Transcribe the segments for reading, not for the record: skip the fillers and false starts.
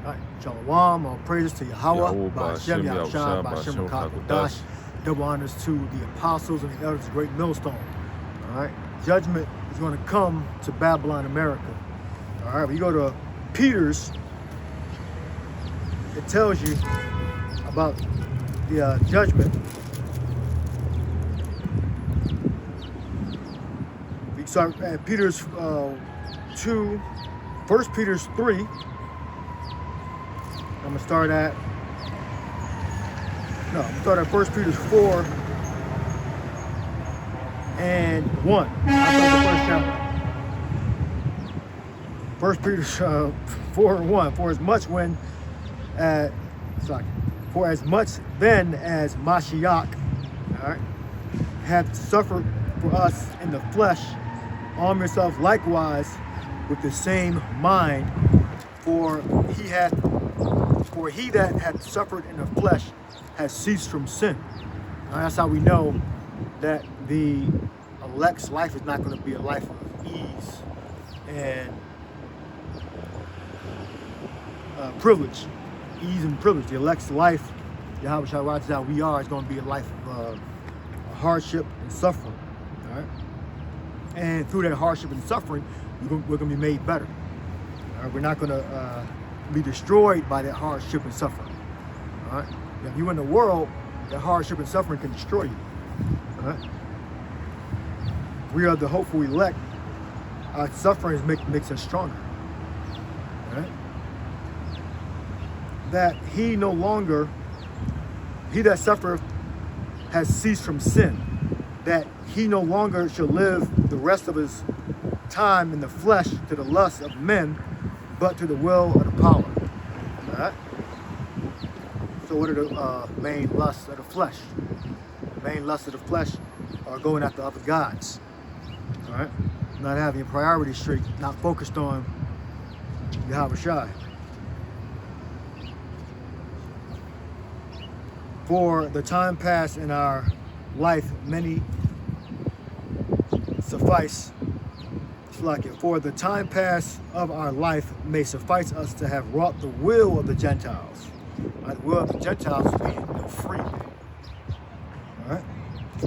Right. Shalom, all praises to Yahweh, Yahweh, Ba'ashem, Ba'ashem, Yahushua, Yahushua, Ba'ashem, Ba'ashem, Kakodash. Kakodash. Double honors to the apostles and the elders of Great Millstone. All right. Judgment is going to come to Babylon, America. All right. When you go to Peter's, it tells you about the judgment. We start at Peter's 2, 1 Peter's 3. I'm gonna start at 1 Peter's 4 and 1. I'll start the first chapter. 1 Peter's 4 and 1. For as much then as Mashiach, all right, hath suffered for us in the flesh, arm yourself likewise with the same mind, for he that hath suffered in the flesh has ceased from sin. That's how we know that the elect's life is not going to be a life of ease and privilege. Ease and privilege. The elect's life, Yahweh Shai writes out we are, is going to be a life of hardship and suffering. All right? And through that hardship and suffering, we're going to be made better. All right? We're not going to be destroyed by that hardship and suffering. All right? If you're in the world, that hardship and suffering can destroy you. All right? We are the hopeful elect. Our suffering makes us stronger. All right? That he that suffereth has ceased from sin. That he no longer shall live the rest of his time in the flesh to the lust of men, but to the will of the power. All right? So what are the main lusts of the flesh? The main lusts of the flesh are going after other gods. All right? Not having your priorities straight, not focused on Yahweh Shai. For the time past in our life, many suffice. For the time past of our life may suffice us to have wrought the will of the Gentiles. The will of the Gentiles is being free. All right?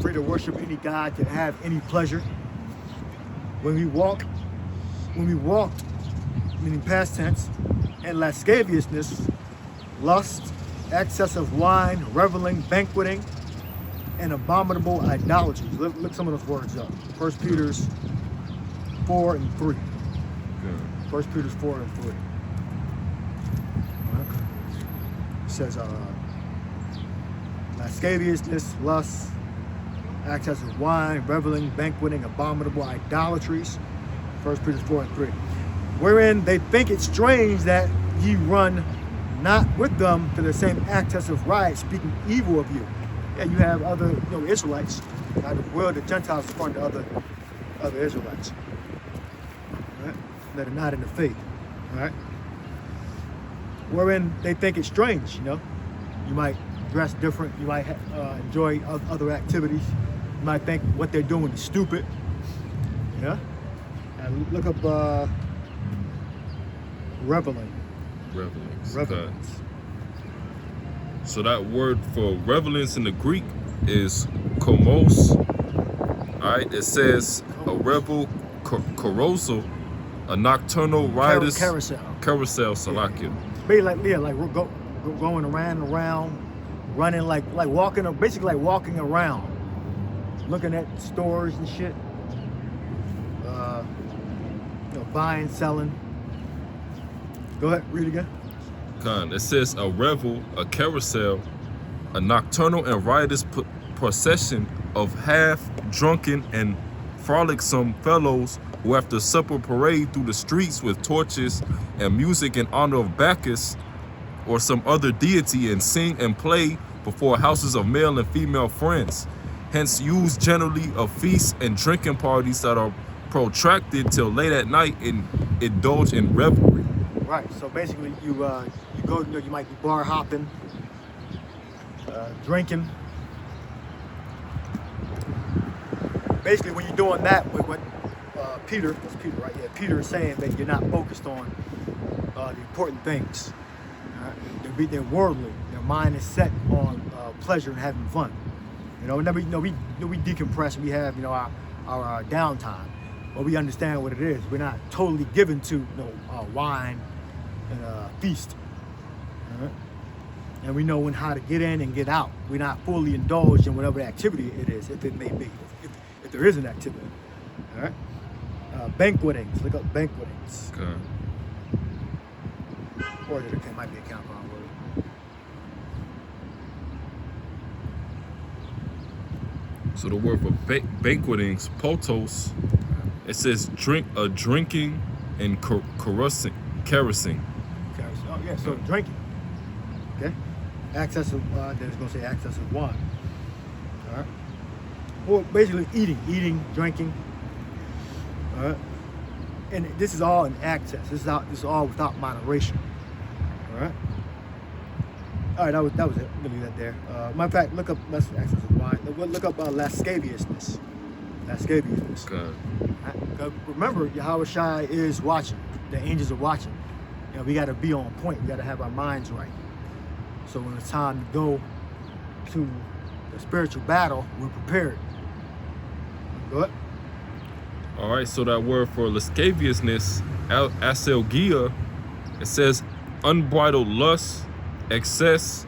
Free to worship any God, to have any pleasure. When we walked, meaning past tense, in lasciviousness, lust, excess of wine, reveling, banqueting, and abominable idolatries. Look some of those words up. 1 Peter's 4 and 3. Good. 1 Peter's 4 and 3. It says lasciviousness, lust, excess of wine, reveling, banqueting, abominable idolatries. 1 Peter 4 and 3. Wherein they think it strange that ye run not with them to the same excess of riot, speaking evil of you. Yeah, you have other Israelites. Now the will of the Gentiles is according to other Israelites. Right? That are not in the faith. All right? Wherein they think it's strange, You might dress different. You might enjoy other activities. You might think what they're doing is stupid. Yeah? And look up reveling. Revelings. So that word for revelings in the Greek is komos. All right, it says a revel, carousel, a nocturnal riotous carousel, Salakia. Basically, like we're going around, running like walking, basically like walking around, looking at stores and shit, buying, selling. Go ahead, read again. It says a revel, a carousel, a nocturnal and riotous procession of half-drunken and frolicsome fellows who after supper parade through the streets with torches and music in honor of Bacchus or some other deity and sing and play before houses of male and female friends. Hence use generally of feasts and drinking parties that are protracted till late at night and indulge in revelry. Right. So basically, you go. You might be bar hopping, drinking. Basically, when you're doing that, what Peter, that's Peter, right? Yeah, Peter is saying that you're not focused on the important things. Right? They're worldly. Their mind is set on pleasure and having fun. You know, we decompress. We have our downtime, but we understand what it is. We're not totally given to wine and feast. All right? And we know how to get in and get out. We're not fully indulged in whatever activity it is, if it may be, if there is an activity. All right. Banquetings. Look up banquetings. Okay. Or it might be a compound word. So the word for banquetings, potos, it says drinking and carousing. Oh yeah, so drinking. Okay. Excess of then it's gonna say excess of wine. All right. Well, basically eating, drinking. All right. And this is all in excess. This is all without moderation. All right. All right, that was it. Leave that there. Matter of fact, look up excess of wine. Look up lasciviousness. Lasciviousness. Okay. Right? Remember, Yahweh Shai is watching. The angels are watching. We got to be on point. We got to have our minds right. So when it's time to go to the spiritual battle, we're prepared. Go ahead. All right, so that word for lasciviousness, aselgia, it says unbridled lust, excess.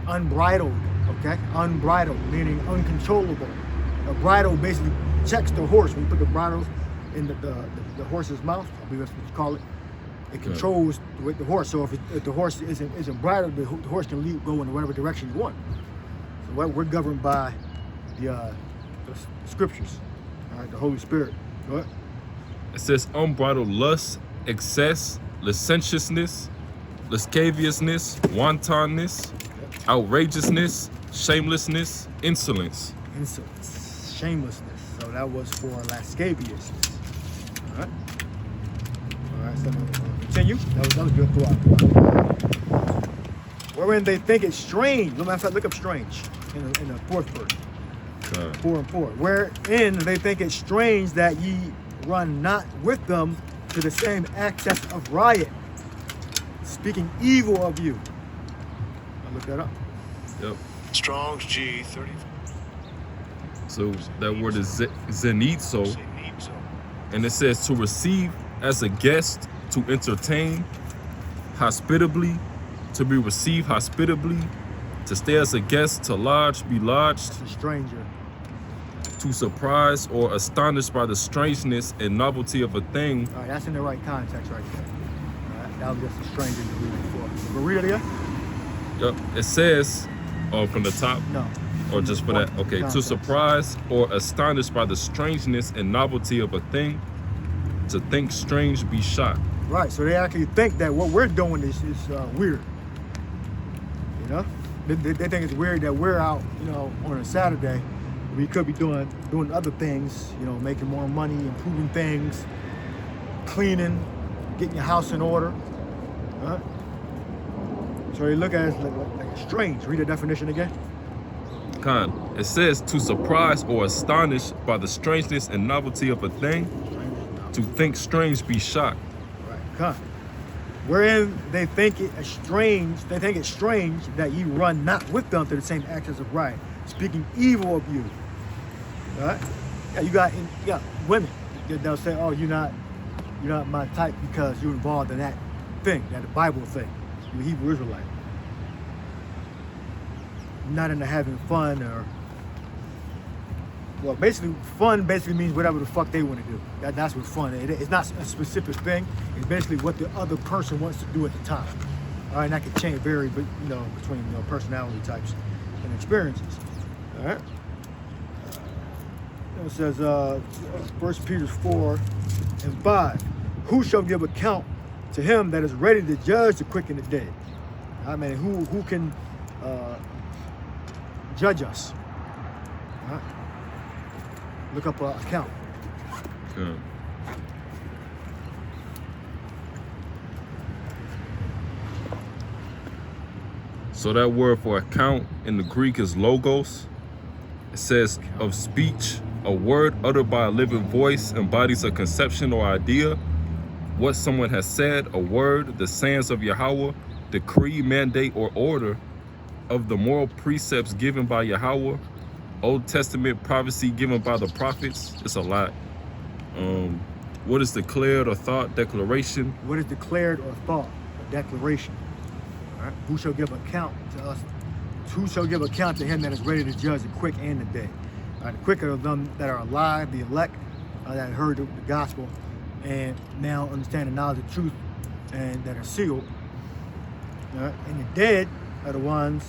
Unbridled, okay? Unbridled, meaning uncontrollable. A bridle basically checks the horse. When you put the bridle in the horse's mouth, I believe that's what you call it. It controls the horse. So if the horse isn't bridled, the horse can go in whatever direction you want. So we're governed by the scriptures, all right, the Holy Spirit. Go ahead. It says unbridled lust, excess, licentiousness, lasciviousness, wantonness, outrageousness, shamelessness, insolence. Insolence, shamelessness. So that was for lasciviousness. All right. All right. So continue. That was good throughout. Wherein they think it's strange. Matter of fact, look up strange in the fourth verse. 4 and 4. Wherein they think it strange that ye run not with them to the same access of riot, speaking evil of you. I'll look that up. Yep. Strong's G30. So that word is zenizo, and it says to receive as a guest, to entertain hospitably, to be received hospitably, to stay as a guest, to lodge, be lodged, It's a stranger. to surprise or astonished by the strangeness and novelty of a thing. All right, that's in the right context right there. All right, that was just a stranger to read before. But read it again? Yep. It says, from the top, No. or just for that. Okay. To Context. surprise or astonished by the strangeness and novelty of a thing, to think strange, be shocked. Right, so they actually think that what we're doing is weird. You know? They think it's weird that we're out, on a Saturday. We could be doing other things, making more money, improving things, cleaning, getting your house in order. Huh? So they look at us like strange. Read the definition again. It says to surprise or astonish by the strangeness and novelty of a thing, to think strange, be shocked. Right. Wherein they think it's strange that ye run not with them to the same access of riot, speaking evil of you. Right? Yeah, you got women. They'll say, "Oh, you're not my type because you're involved in that thing, that Bible thing. You're a Hebrew Israelite. You're not into having fun basically fun means whatever the fuck they want to do. That's what fun is. It's not a specific thing. It's basically what the other person wants to do at the time. All right, and that could change, vary, but between personality types and experiences. All right. It says, 1 Peter 4 and 5. Who shall give account to him that is ready to judge the quick and the dead? I mean, who can judge us? All right. Look up account. Okay. So that word for account in the Greek is logos. It says of speech, a word uttered by a living voice embodies a conception or idea. What someone has said, a word, the sayings of Yahweh, decree, mandate, or order of the moral precepts given by Yahweh, Old Testament prophecy given by the prophets. It's a lot. What is declared or thought, declaration? What is declared or thought, a declaration? All right. Who shall give account to us? Who shall give account to him that is ready to judge the quick and the dead? All right, the quick are them that are alive, the elect that heard the gospel and now understand the knowledge of truth and that are sealed. All right. And the dead are the ones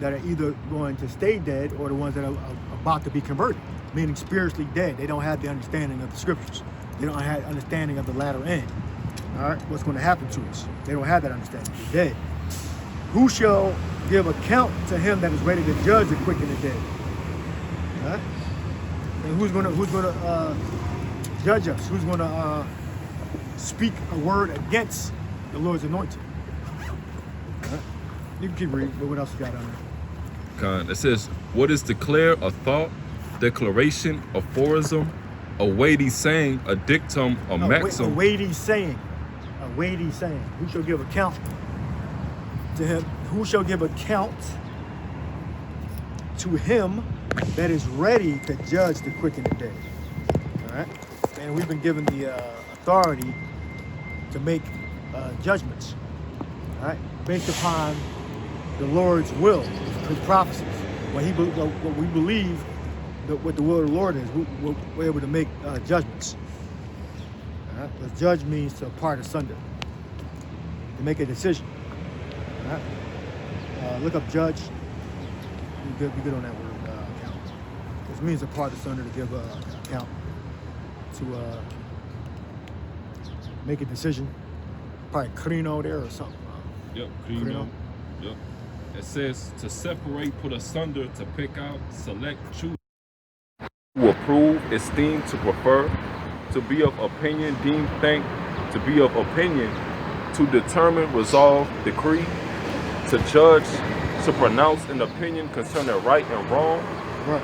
that are either going to stay dead or the ones that are about to be converted, meaning spiritually dead. They don't have the understanding of the scriptures. They don't have understanding of the latter end. All right, what's going to happen to us? They don't have that understanding. They're dead. Who shall give account to him that is ready to judge the quick and the dead? All right? And who's going to judge us? Who's going to speak a word against the Lord's anointed? All right? You can keep reading, but what else you got on there? It says, what is declared a thought, declaration, aphorism, a weighty saying, a dictum, a maxim. A weighty saying. A weighty saying. Who shall give account to him? Who shall give account to him that is ready to judge the quick and the dead? All right? And we've been given the authority to make judgments, all right, based upon the Lord's will, his prophecies. What we believe that what the will of the Lord is, we're able to make judgments. All right? Because judge means to part asunder, to make a decision. All right? Look up judge. Be good on that word, account. This means to part asunder, to give account, to make a decision. Probably crino there or something. Yep, crino. Yep. It says to separate, put asunder, to pick out, select, choose. To approve, esteem, to prefer, to be of opinion, deem, think, to be of opinion, to determine, resolve, decree, to judge, to pronounce an opinion concerning right and wrong, Right.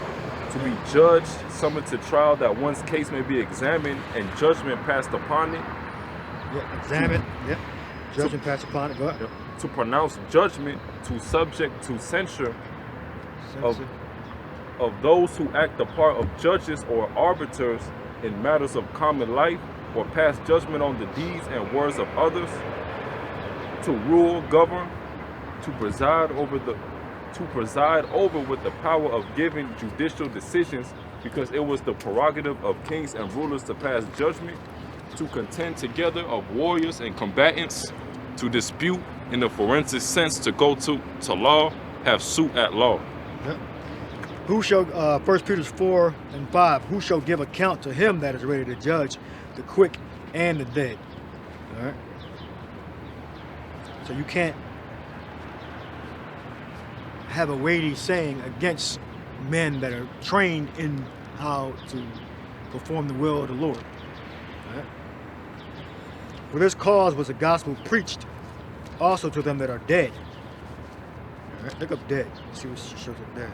to be judged, summoned to trial that one's case may be examined and judgment passed upon it. Yeah, examine. Yep. Judgment passed upon it. Go ahead. Yep. To pronounce judgment, to subject to censure of those who act the part of judges or arbiters in matters of common life, or pass judgment on the deeds and words of others, to rule, govern, to preside over with the power of giving judicial decisions, because it was the prerogative of kings and rulers to pass judgment, to contend together of warriors and combatants, to dispute in the forensic sense, to go to law, have suit at law. Yep. Who shall, 1 Peter 4:5, who shall give account to him that is ready to judge the quick and the dead? All right. So you can't have a weighty saying against men that are trained in how to perform the will of the Lord. All right. For this cause was the gospel preached also to them that are dead. All right. Look up dead. See what shows up there.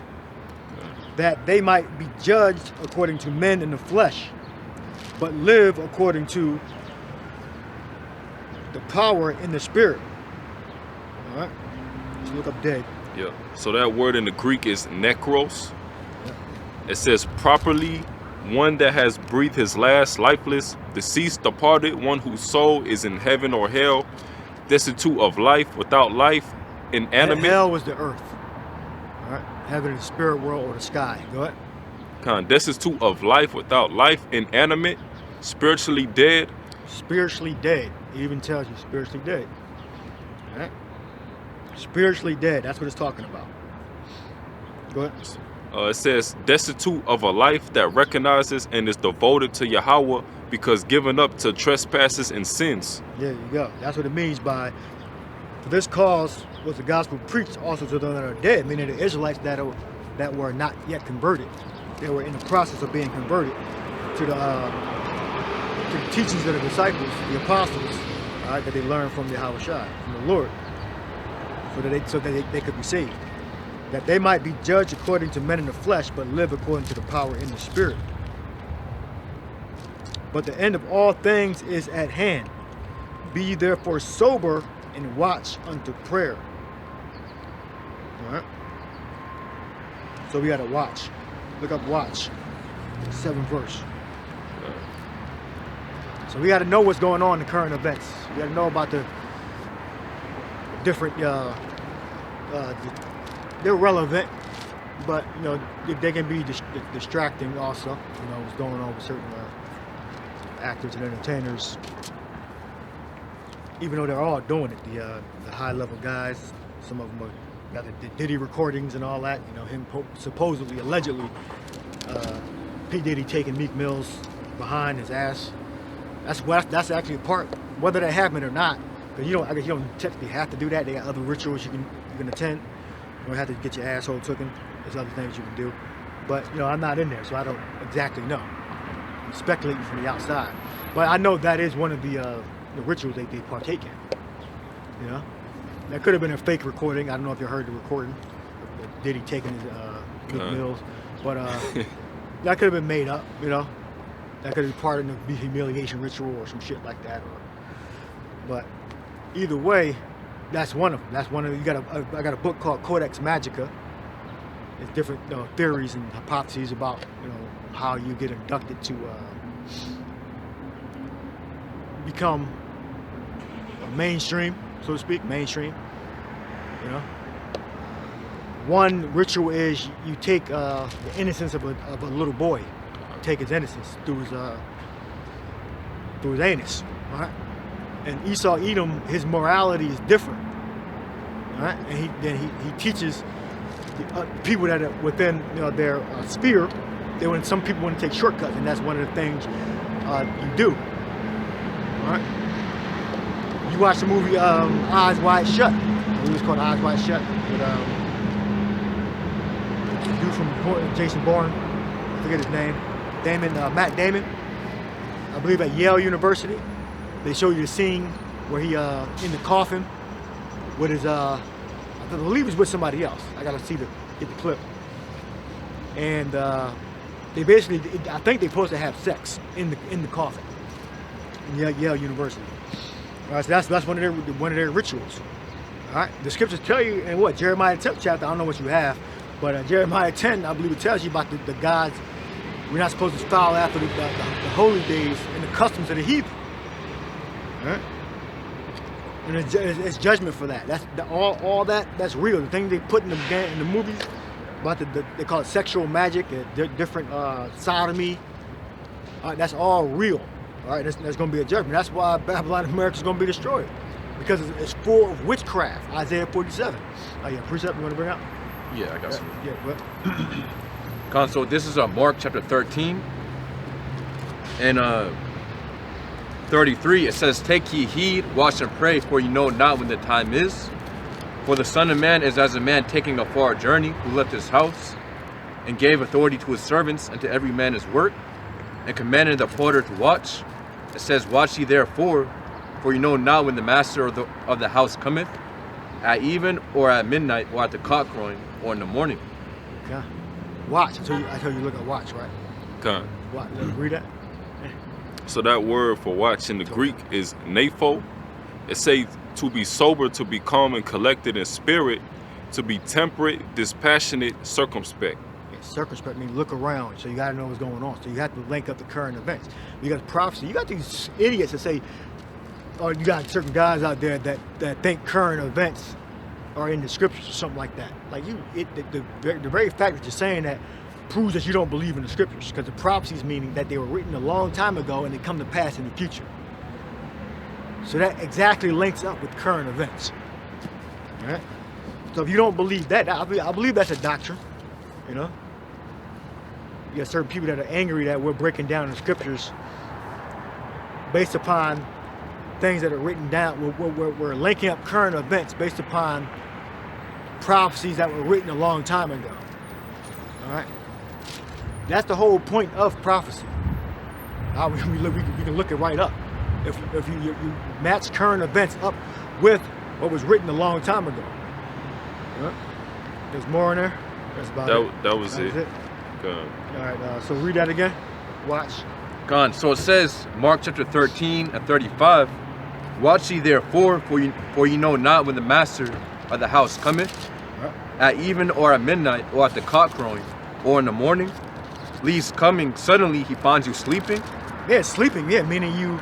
That they might be judged according to men in the flesh, but live according to the power in the spirit. All right. So look up dead. Yeah. So that word in the Greek is nekros. Yeah. It says properly one that has breathed his last, lifeless, deceased, departed, one whose soul is in heaven or hell, destitute of life, without life, inanimate. Hell was the earth. All right. Heaven is the spirit world or the sky. Go ahead. Destitute of life, without life, inanimate, spiritually dead. Spiritually dead. It even tells you spiritually dead. All right. Spiritually dead. That's what it's talking about. Go ahead. It says destitute of a life that recognizes and is devoted to Yahweh, because given up to trespasses and sins. There you go. That's what it means by, for this cause was the gospel preached also to them that are dead, meaning the Israelites that were not yet converted. They were in the process of being converted to the teachings of the disciples, the apostles, all right, that they learned from the Yahweh Shai, from the Lord, so that they could be saved. That they might be judged according to men in the flesh, but live according to the power in the spirit. But the end of all things is at hand. Be ye therefore sober, and watch unto prayer. All right. So we got to watch. Look up watch. 7th verse. So we got to know what's going on in current events. We got to know about the different. They're relevant, but you know they can be distracting also. You know what's going on with certain actors and entertainers. Even though they're all doing it, the high-level guys, some of them are got the Diddy recordings and all that. You know him supposedly, allegedly, P. Diddy taking Meek Mill's behind his ass. That's actually a part, whether that happened or not. Because I guess you don't technically have to do that. They got other rituals you can attend. You don't have to get your asshole taken. There's other things you can do. But you know I'm not in there, so I don't exactly know. I'm speculating from the outside. But I know that is one of the rituals they partake in. You know, that could have been a fake recording. I don't know if you heard the recording. Diddy taking his Meek Mills, but that could have been made up. You know, that could have been part of the humiliation ritual or some shit like that. But either way, that's one of them. That's one of them. I got a book called Codex Magica. It's different theories and hypotheses about how you get inducted to become mainstream, so to speak, mainstream. You know, one ritual is you take the innocence of a little boy, take his innocence through his anus, all right? And Esau Edom, his morality is different, all right? And he teaches the, people that are within their sphere. Some people want to take shortcuts, and that's one of the things you do. All right. You watch the movie Eyes Wide Shut. The movie was called Eyes Wide Shut with the dude from Jason Bourne. I forget his name. Matt Damon. I believe at Yale University. They show you the scene where he in the coffin with his I believe he's with somebody else. I gotta get the clip. And they basically, I think they're supposed to have sex in the coffin. Yale University. All right, so that's one of their rituals. All right, the scriptures tell you in what Jeremiah 10th chapter. I don't know what you have, but Jeremiah 10, I believe it tells you about the gods. We're not supposed to follow after the holy days and the customs of the heathen. All right, and it's judgment for that. That's all that's real. The thing they put in the movies about they call it sexual magic, different sodomy. That's all real. All right, there's going to be a judgment. That's why Babylon America is going to be destroyed, because it's full of witchcraft. Isaiah 47. Yeah, precept you want to bring out? Yeah, I got some. Yeah, what? So this is Mark chapter 13 and 33. It says, "Take ye heed, watch and pray, for you know not when the time is. For the Son of Man is as a man taking a far journey, who left his house and gave authority to his servants and to every man his work, and commanded the porter to watch. It says, watch ye therefore, for you know not when the master of the house cometh, at even or at midnight or at the cock crowing or in the morning." Okay. Watch. I tell you look at watch, right? Okay. Watch. Read that. So that word for watch in the Greek is nepho. It says to be sober, to be calm and collected in spirit, to be temperate, dispassionate, circumspect. Circumspect means look around, so you got to know what's going on. So you have to link up the current events. You got prophecy. You got these idiots that say, oh, you got certain guys out there that think current events are in the scriptures or something like that. Like the very fact that you're saying that proves that you don't believe in the scriptures, because the prophecies meaning that they were written a long time ago and they come to pass in the future. So that exactly links up with current events. All right. So if you don't believe that, I believe that's a doctrine. You know. You got certain people that are angry that we're breaking down the scriptures based upon things that are written down. We're linking up current events based upon prophecies that were written a long time ago. All right, that's the whole point of prophecy. We can look it right up. If you match current events up with what was written a long time ago. All right? There's more in there. That's about it. That was it. All right, so read that again. Watch. So it says, Mark chapter 13 and 35, Watch ye therefore, for you know not when the master of the house cometh, at even or at midnight, or at the cock crowing, or in the morning, least coming suddenly he finds you sleeping. Yeah, sleeping. Yeah, meaning you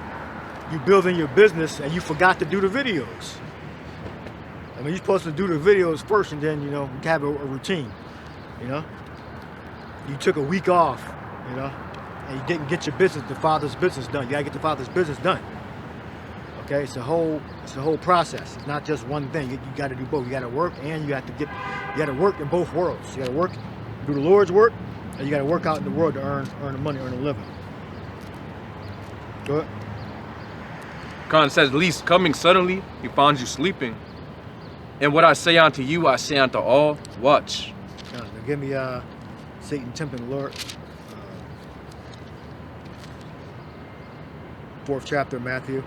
building your business and you forgot to do the videos. I mean, you're supposed to do the videos first, and then you have a routine. You took a week off, and you didn't get the father's business done. You gotta get the father's business done. Okay, it's a whole process. It's not just one thing. You got to do both. You got to work, and you got to work in both worlds. You got to work, do the Lord's work, and you got to work out in the world to earn the money, earn a living. Go ahead. Khan says, least coming suddenly he finds you sleeping. And what I say unto you, I say unto all, watch. Now give me Satan tempting the Lord. 4th chapter of Matthew.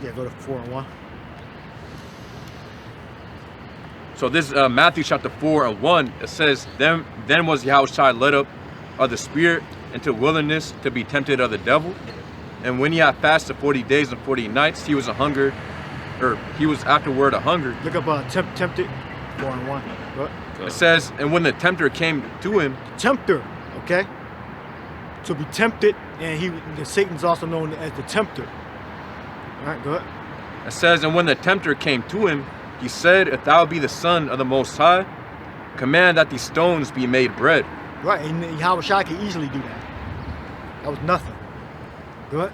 Yeah, go to 4 and 1. So this Matthew chapter 4 and 1, it says, Then was Yahushua led up of the Spirit into wilderness to be tempted of the devil. And when he had fasted 40 days and 40 nights, he was afterward a hunger. Look up tempted, 4 and 1. Go ahead. It says, and when the tempter came to him. Tempter, okay? To be tempted, and Satan's also known as the tempter. All right, go ahead. It says, and when the tempter came to him, he said, if thou be the Son of the Most High, command that these stones be made bread. Right, and Yahushua could easily do that. That was nothing. Go ahead.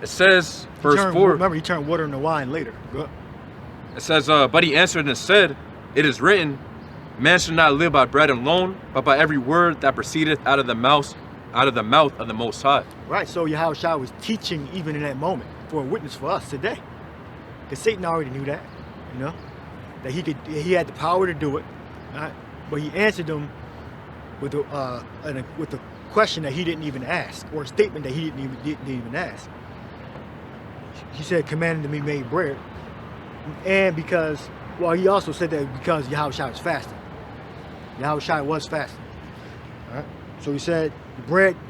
It says, verse 4. Remember, he turned water into wine later. Go ahead. It says, but he answered and said, it is written, man shall not live by bread alone, but by every word that proceedeth out of the mouth of the Most High. Right, so Yahushua was teaching even in that moment for a witness for us today. Because Satan already knew that, that he had the power to do it, right? But he answered them with a question that he didn't even ask, or a statement that he didn't even ask. He said, commanded to be made bread. And he also said that because Yahushua was fasting. Yahushua was fasting. All right? So he said,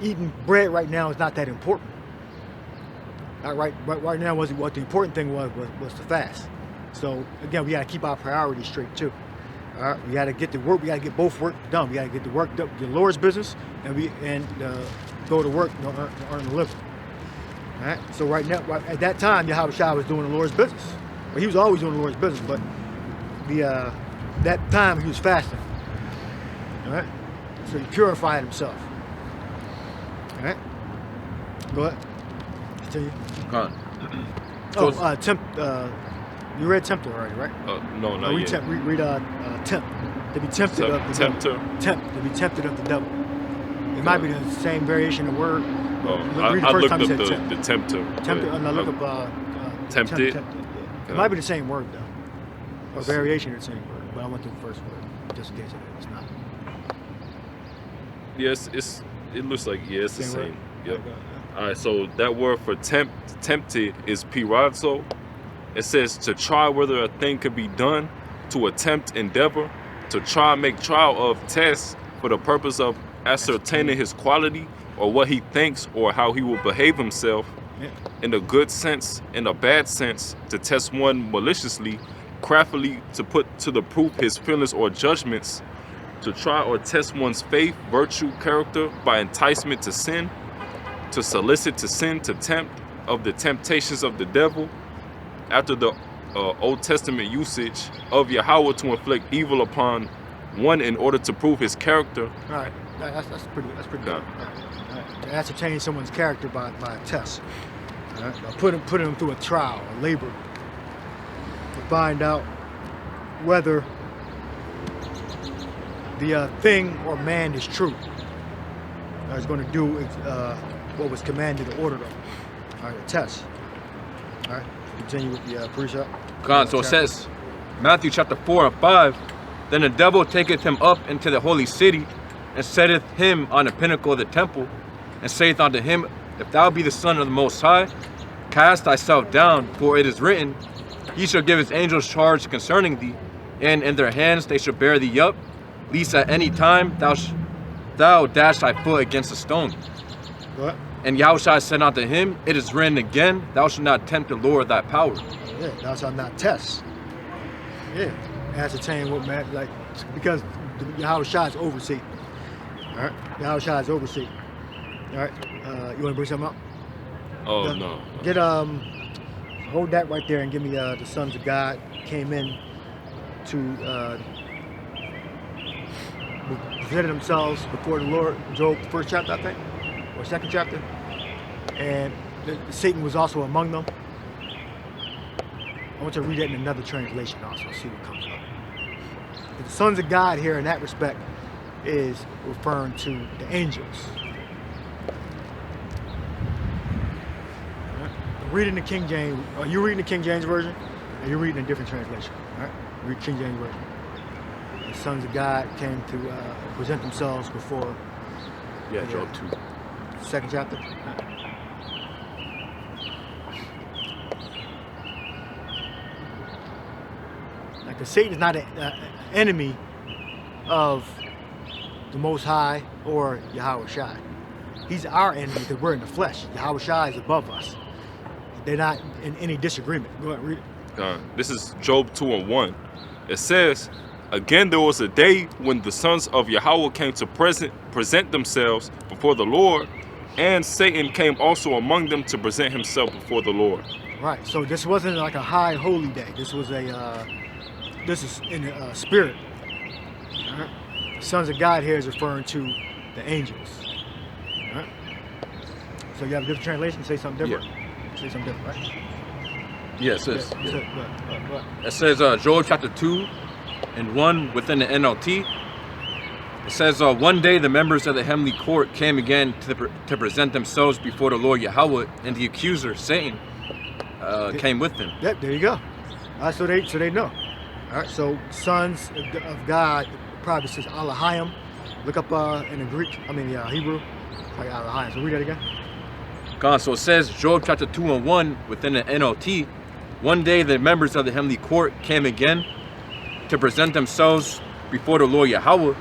eating bread right now is not that important. Right now, what the important thing was to fast. So again, we got to keep our priorities straight too. All right, we got to get the work. We got to get both work done. We got to get the work done, the Lord's business, and go to work to earn a living. All right. So right now, at that time, Yahushua was doing the Lord's business. But he was always doing the Lord's business. But that time he was fasting. All right. So he purified himself. All right. Go ahead. Continue. You read tempter already, right? No, not yet. Read tempt. To be tempted of the devil. Tempt. To be tempted of the devil. It might be the same variation of word. I looked up the tempter. Tempter. And I look up tempted. It might be the same word though, or variation of the same word. But I went to the first word just in case it's not. Yes, it looks like it's the same. Yep. Okay. All right, so that word for tempted is pirazo. It says to try whether a thing could be done, to attempt, endeavor, to try, make trial of, test for the purpose of ascertaining his quality or what he thinks or how he will behave himself. Yeah. In a good sense, in a bad sense, to test one maliciously, craftily, to put to the proof his feelings or judgments, to try or test one's faith, virtue, character by enticement to sin, to solicit to sin, to tempt, of the temptations of the devil, after the Old Testament usage of Yahweh to inflict evil upon one in order to prove his character. All right, that's pretty good. All right. To ascertain someone's character by a test. All right. Putting them through a trial, a labor, to find out whether the thing or man is true. Is going to do what was commanded or ordered of. All right, a test. All right, continue with the precept. So it says, Matthew chapter 4 and 5, then the devil taketh him up into the holy city, and setteth him on the pinnacle of the temple, and saith unto him, if thou be the Son of the Most High, cast thyself down, for it is written, he shall give his angels charge concerning thee, and in their hands they shall bear thee up, lest at any time thou dash thy foot against a stone. What? And Yahushua said unto him, it is written again, thou shalt not tempt the Lord thy power. Yeah, thou shalt not test. Yeah, ascertain what man, like, because Yahushua is over Satan. All right, Yahushua is over Satan. All right, you want to bring something up? Oh, no. Get hold that right there and give me the sons of God came in to presented themselves before the Lord. Job, first chapter, I think, or second chapter, and Satan was also among them. I want you to read that in another translation also, see what comes up. The sons of God here in that respect is referring to the angels. Reading the King James, are you reading the King James Version? Or are you reading a different translation? All right? Read King James Version. The sons of God came to present themselves before. Yeah, Job 2. Second chapter. Like, the Satan is not an enemy of the Most High or Yahweh Shai. He's our enemy because we're in the flesh. Yahweh Shai is above us. They're not in any disagreement. Go ahead, read it. This is Job 2:1. It says, again, there was a day when the sons of Yahweh came to present themselves before the Lord, and Satan came also among them to present himself before the Lord. Right. So this wasn't like a high holy day. This was this is in the spirit. All right. The sons of God here is referring to the angels. All right. So you have a different translation. Say something different. Yeah. Say something different, right? Yeah, it says. Yeah. Yeah. It says Job chapter 2 and 1 within the NLT. It says, one day the members of the heavenly court came again to present themselves before the Lord Yahweh, and the accuser, Satan, came with them. Yep, there you go. So they know. All right, so sons of God probably says Elohim. Look up in the Greek, Hebrew, like Elohim. So read that again. So it says, Job chapter 2 and 1 within the NLT. One day the members of the heavenly court came again to present themselves before the Lord Yahweh,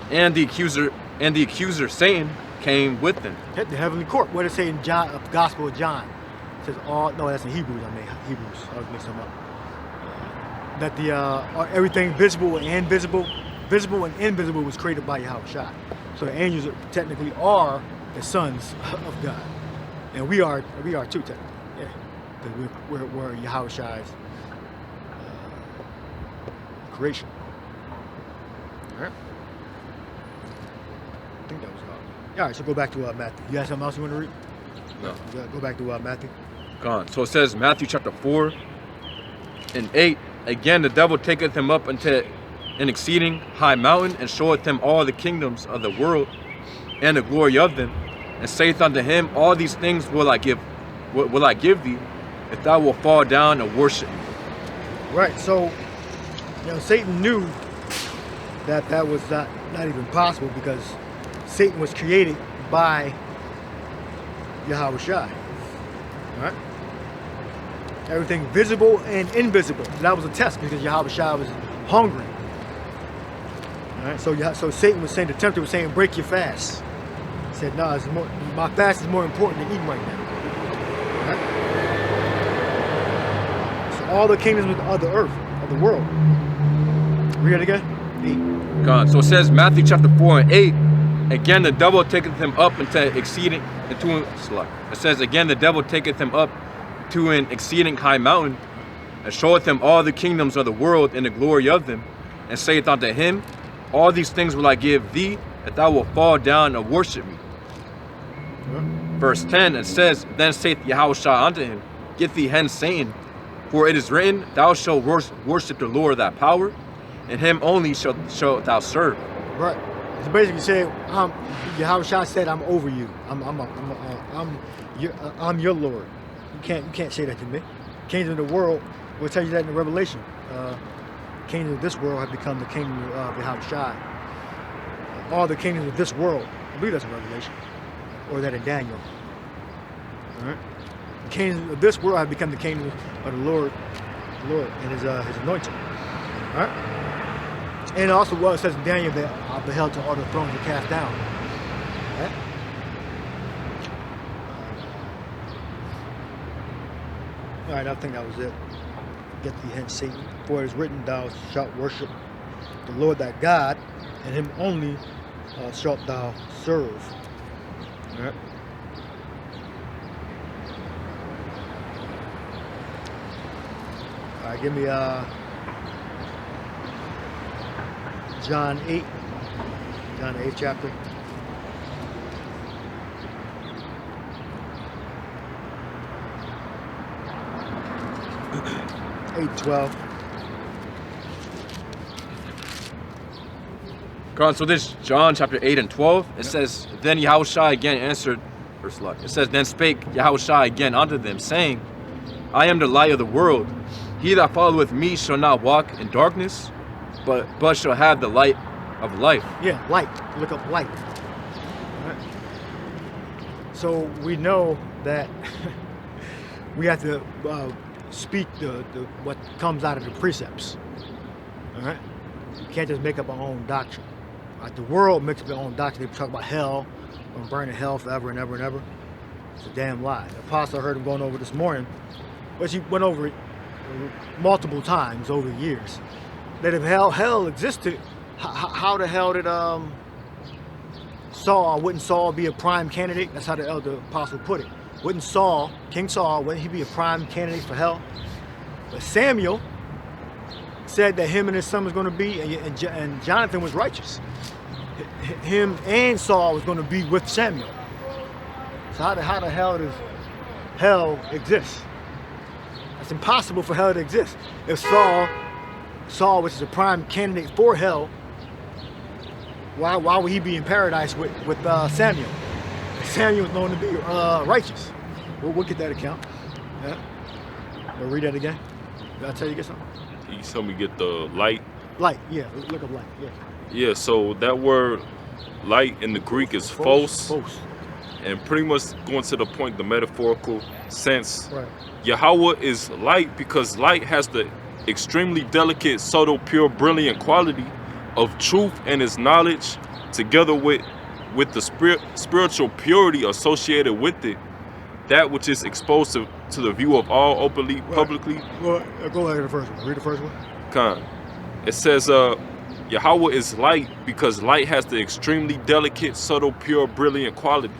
and the accuser Satan came with them. Hit the heavenly court. What does it say in John, Gospel of John? It says all. No, that's in Hebrews. Hebrews. I was mixing them up. That the everything visible and invisible was created by Yahweh Shai. So the angels technically are the sons of God, and we are too technically. Yeah, because we're Yahweh Shai's creation. All right. I think that was all. All right, so go back to Matthew. You got something else you want to read? No. Go back to Matthew. So it says Matthew chapter 4 and 8. Again, the devil taketh him up unto an exceeding high mountain, and showeth him all the kingdoms of the world and the glory of them, and saith unto him, all these things will I give thee, if thou wilt fall down and worship me. Right. So, Satan knew that was not even possible, because Satan was created by Yahweh Shai. All right. Everything visible and invisible. That was a test, because Yahweh Shai was hungry. All right. So Satan was saying, the tempter was saying, break your fast. He said, no, my fast is more important than eating right now. All right. So all the kingdoms of the earth, of the world. Read it again. 8. So it says Matthew chapter 4 and 8. Again, the devil taketh him up it says, again, the devil taketh him up to an exceeding high mountain, and showeth him all the kingdoms of the world and the glory of them, and saith unto him, all these things will I give thee, if thou wilt fall down and worship me. Verse 10, it says, then saith Yahushua unto him, get thee hence, Satan, for it is written, thou shalt worship the Lord thy power, and him only shalt thou serve. Right. So basically saying, Yahushua said, I'm over you. I'm your Lord. You can't say that to me. Kingdoms of the world, we'll tell you that in the Revelation. Kingdoms of this world have become the kingdom of Yahushua. All the kingdoms of this world, I believe that's in Revelation, or that in Daniel. All right. The kingdoms of this world have become the kingdom of the Lord and his anointing. All right. And also, what it says in Daniel, that I beheld till all the thrones were cast down. Right? All right, I think that was it. Get thee hence, Satan. For it is written, thou shalt worship the Lord thy God, and him only shalt thou serve. All right. All right, give me John 8. John 8th chapter. Eight 12. God, so this John chapter 8 and 12, it says, Then Yahushua again answered, verse 11. It says, Then spake Yahushua again unto them, saying, I am the light of the world. He that followeth me shall not walk in darkness, but shall have the light of life. Yeah, light. Look up light. All right. So we know that we have to speak the what comes out of the precepts. All right. You can't just make up our own doctrine. Right? The world makes up their own doctrine. They talk about hell, we're gonna burn in hell forever and ever and ever. It's a damn lie. The apostle, I heard him going over this morning, but he went over it multiple times over the years. That if hell existed, how the hell did wouldn't Saul be a prime candidate? That's how the elder apostle put it. Wouldn't King Saul, wouldn't he be a prime candidate for hell? But Samuel said that him and his son was going to be, and Jonathan was righteous. Him and Saul was going to be with Samuel. So how the hell does hell exist? It's impossible for hell to exist. If Saul, which is a prime candidate for hell, why would he be in paradise with Samuel? Samuel's known to be righteous. We'll get that account. Yeah. We'll read that again. Did I tell you get something? You told me get the light. Light, yeah. Look up light, yeah. Yeah, so that word light in the Greek is phos. Phos. And pretty much going to the point, the metaphorical sense. Right. Yahweh is light because light has the extremely delicate, subtle, pure, brilliant quality of truth and its knowledge, together with the spiritual purity associated with it, that which is exposed to the view of all openly, Right. publicly. Go ahead to the first one. Read the first one. Khan. It says, Yahweh is light because light has the extremely delicate, subtle, pure, brilliant quality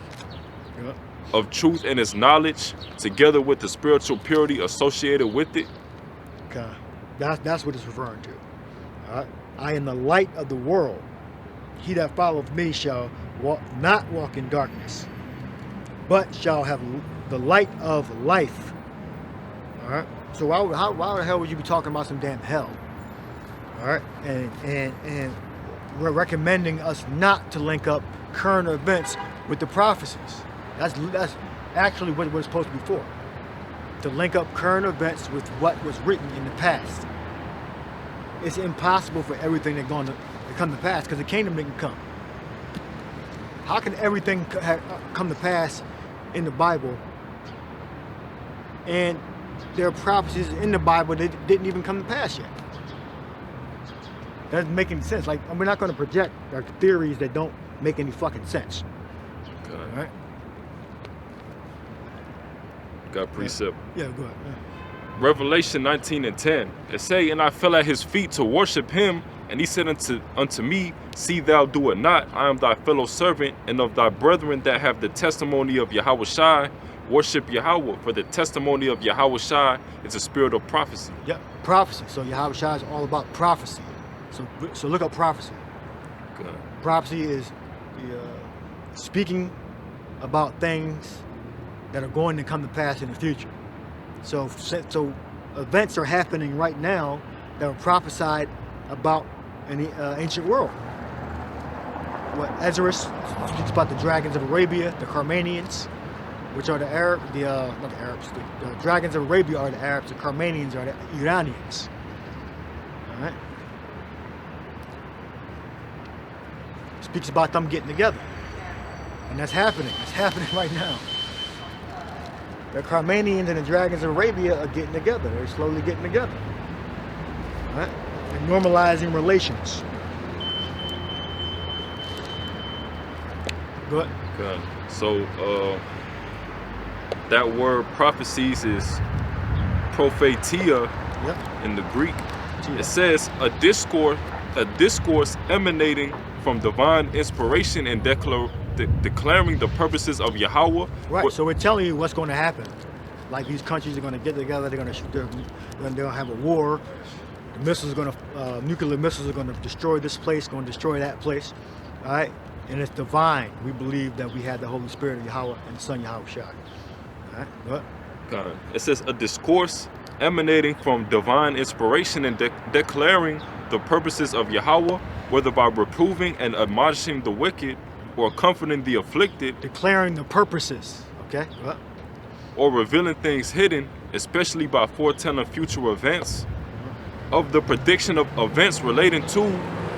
Yeah. of truth and its knowledge, together with the spiritual purity associated with it. Okay. That's what it's referring to. All right. I am the light of the world. He that followeth me shall not walk in darkness, but shall have the light of life. All right. So why the hell would you be talking about some damn hell? All right. And we're recommending us not to link up current events with the prophecies. That's actually what it was supposed to be for. To link up current events with what was written in the past. It's impossible for everything that's going to come to pass because the kingdom didn't come. How can everything come to pass in the Bible and there are prophecies in the Bible that didn't even come to pass yet? That doesn't make any sense. Like, we're not going to project our theories that don't make any fucking sense. Okay. All right? Got precept. Yeah, go ahead. Yeah. Revelation 19 and 10. It say, And I fell at his feet to worship him, and he said unto me, See thou do it not. I am thy fellow servant, and of thy brethren that have the testimony of Yahushua. Worship Yahweh, for the testimony of Yahushua is a spirit of prophecy. Yeah, prophecy. So Yahushua is all about prophecy. So look up prophecy. Good. Prophecy is speaking about things that are going to come to pass in the future. So events are happening right now that were prophesied about in the ancient world. What Ezra speaks about the dragons of Arabia, the Carmanians, which are the the dragons of Arabia are the Arabs, the Carmanians are the Iranians. All right. Speaks about them getting together. And that's happening. It's happening right now. The Carmanians and the dragons of Arabia are getting together. They're slowly getting together. All right? And normalizing relations. Go ahead. Good. So that word prophecies is prophetia Yep. in the Greek. Tia. It says a discourse emanating from divine inspiration and declaring the purposes of Yahweh. Right. So we're telling you what's going to happen. Like these countries are going to get together. They're going to shoot. They're going to have a war. The missiles are going to nuclear missiles are going to destroy this place. Going to destroy that place. All right. And it's divine. We believe that we had the Holy Spirit of Yahweh and the Son Yahweh Shai. All right. What? It says a discourse emanating from divine inspiration and declaring the purposes of Yahweh, whether by reproving and admonishing the wicked or comforting the afflicted, Declaring the purposes. Okay. What? or revealing things hidden, especially by foretelling future events, of the prediction of events relating to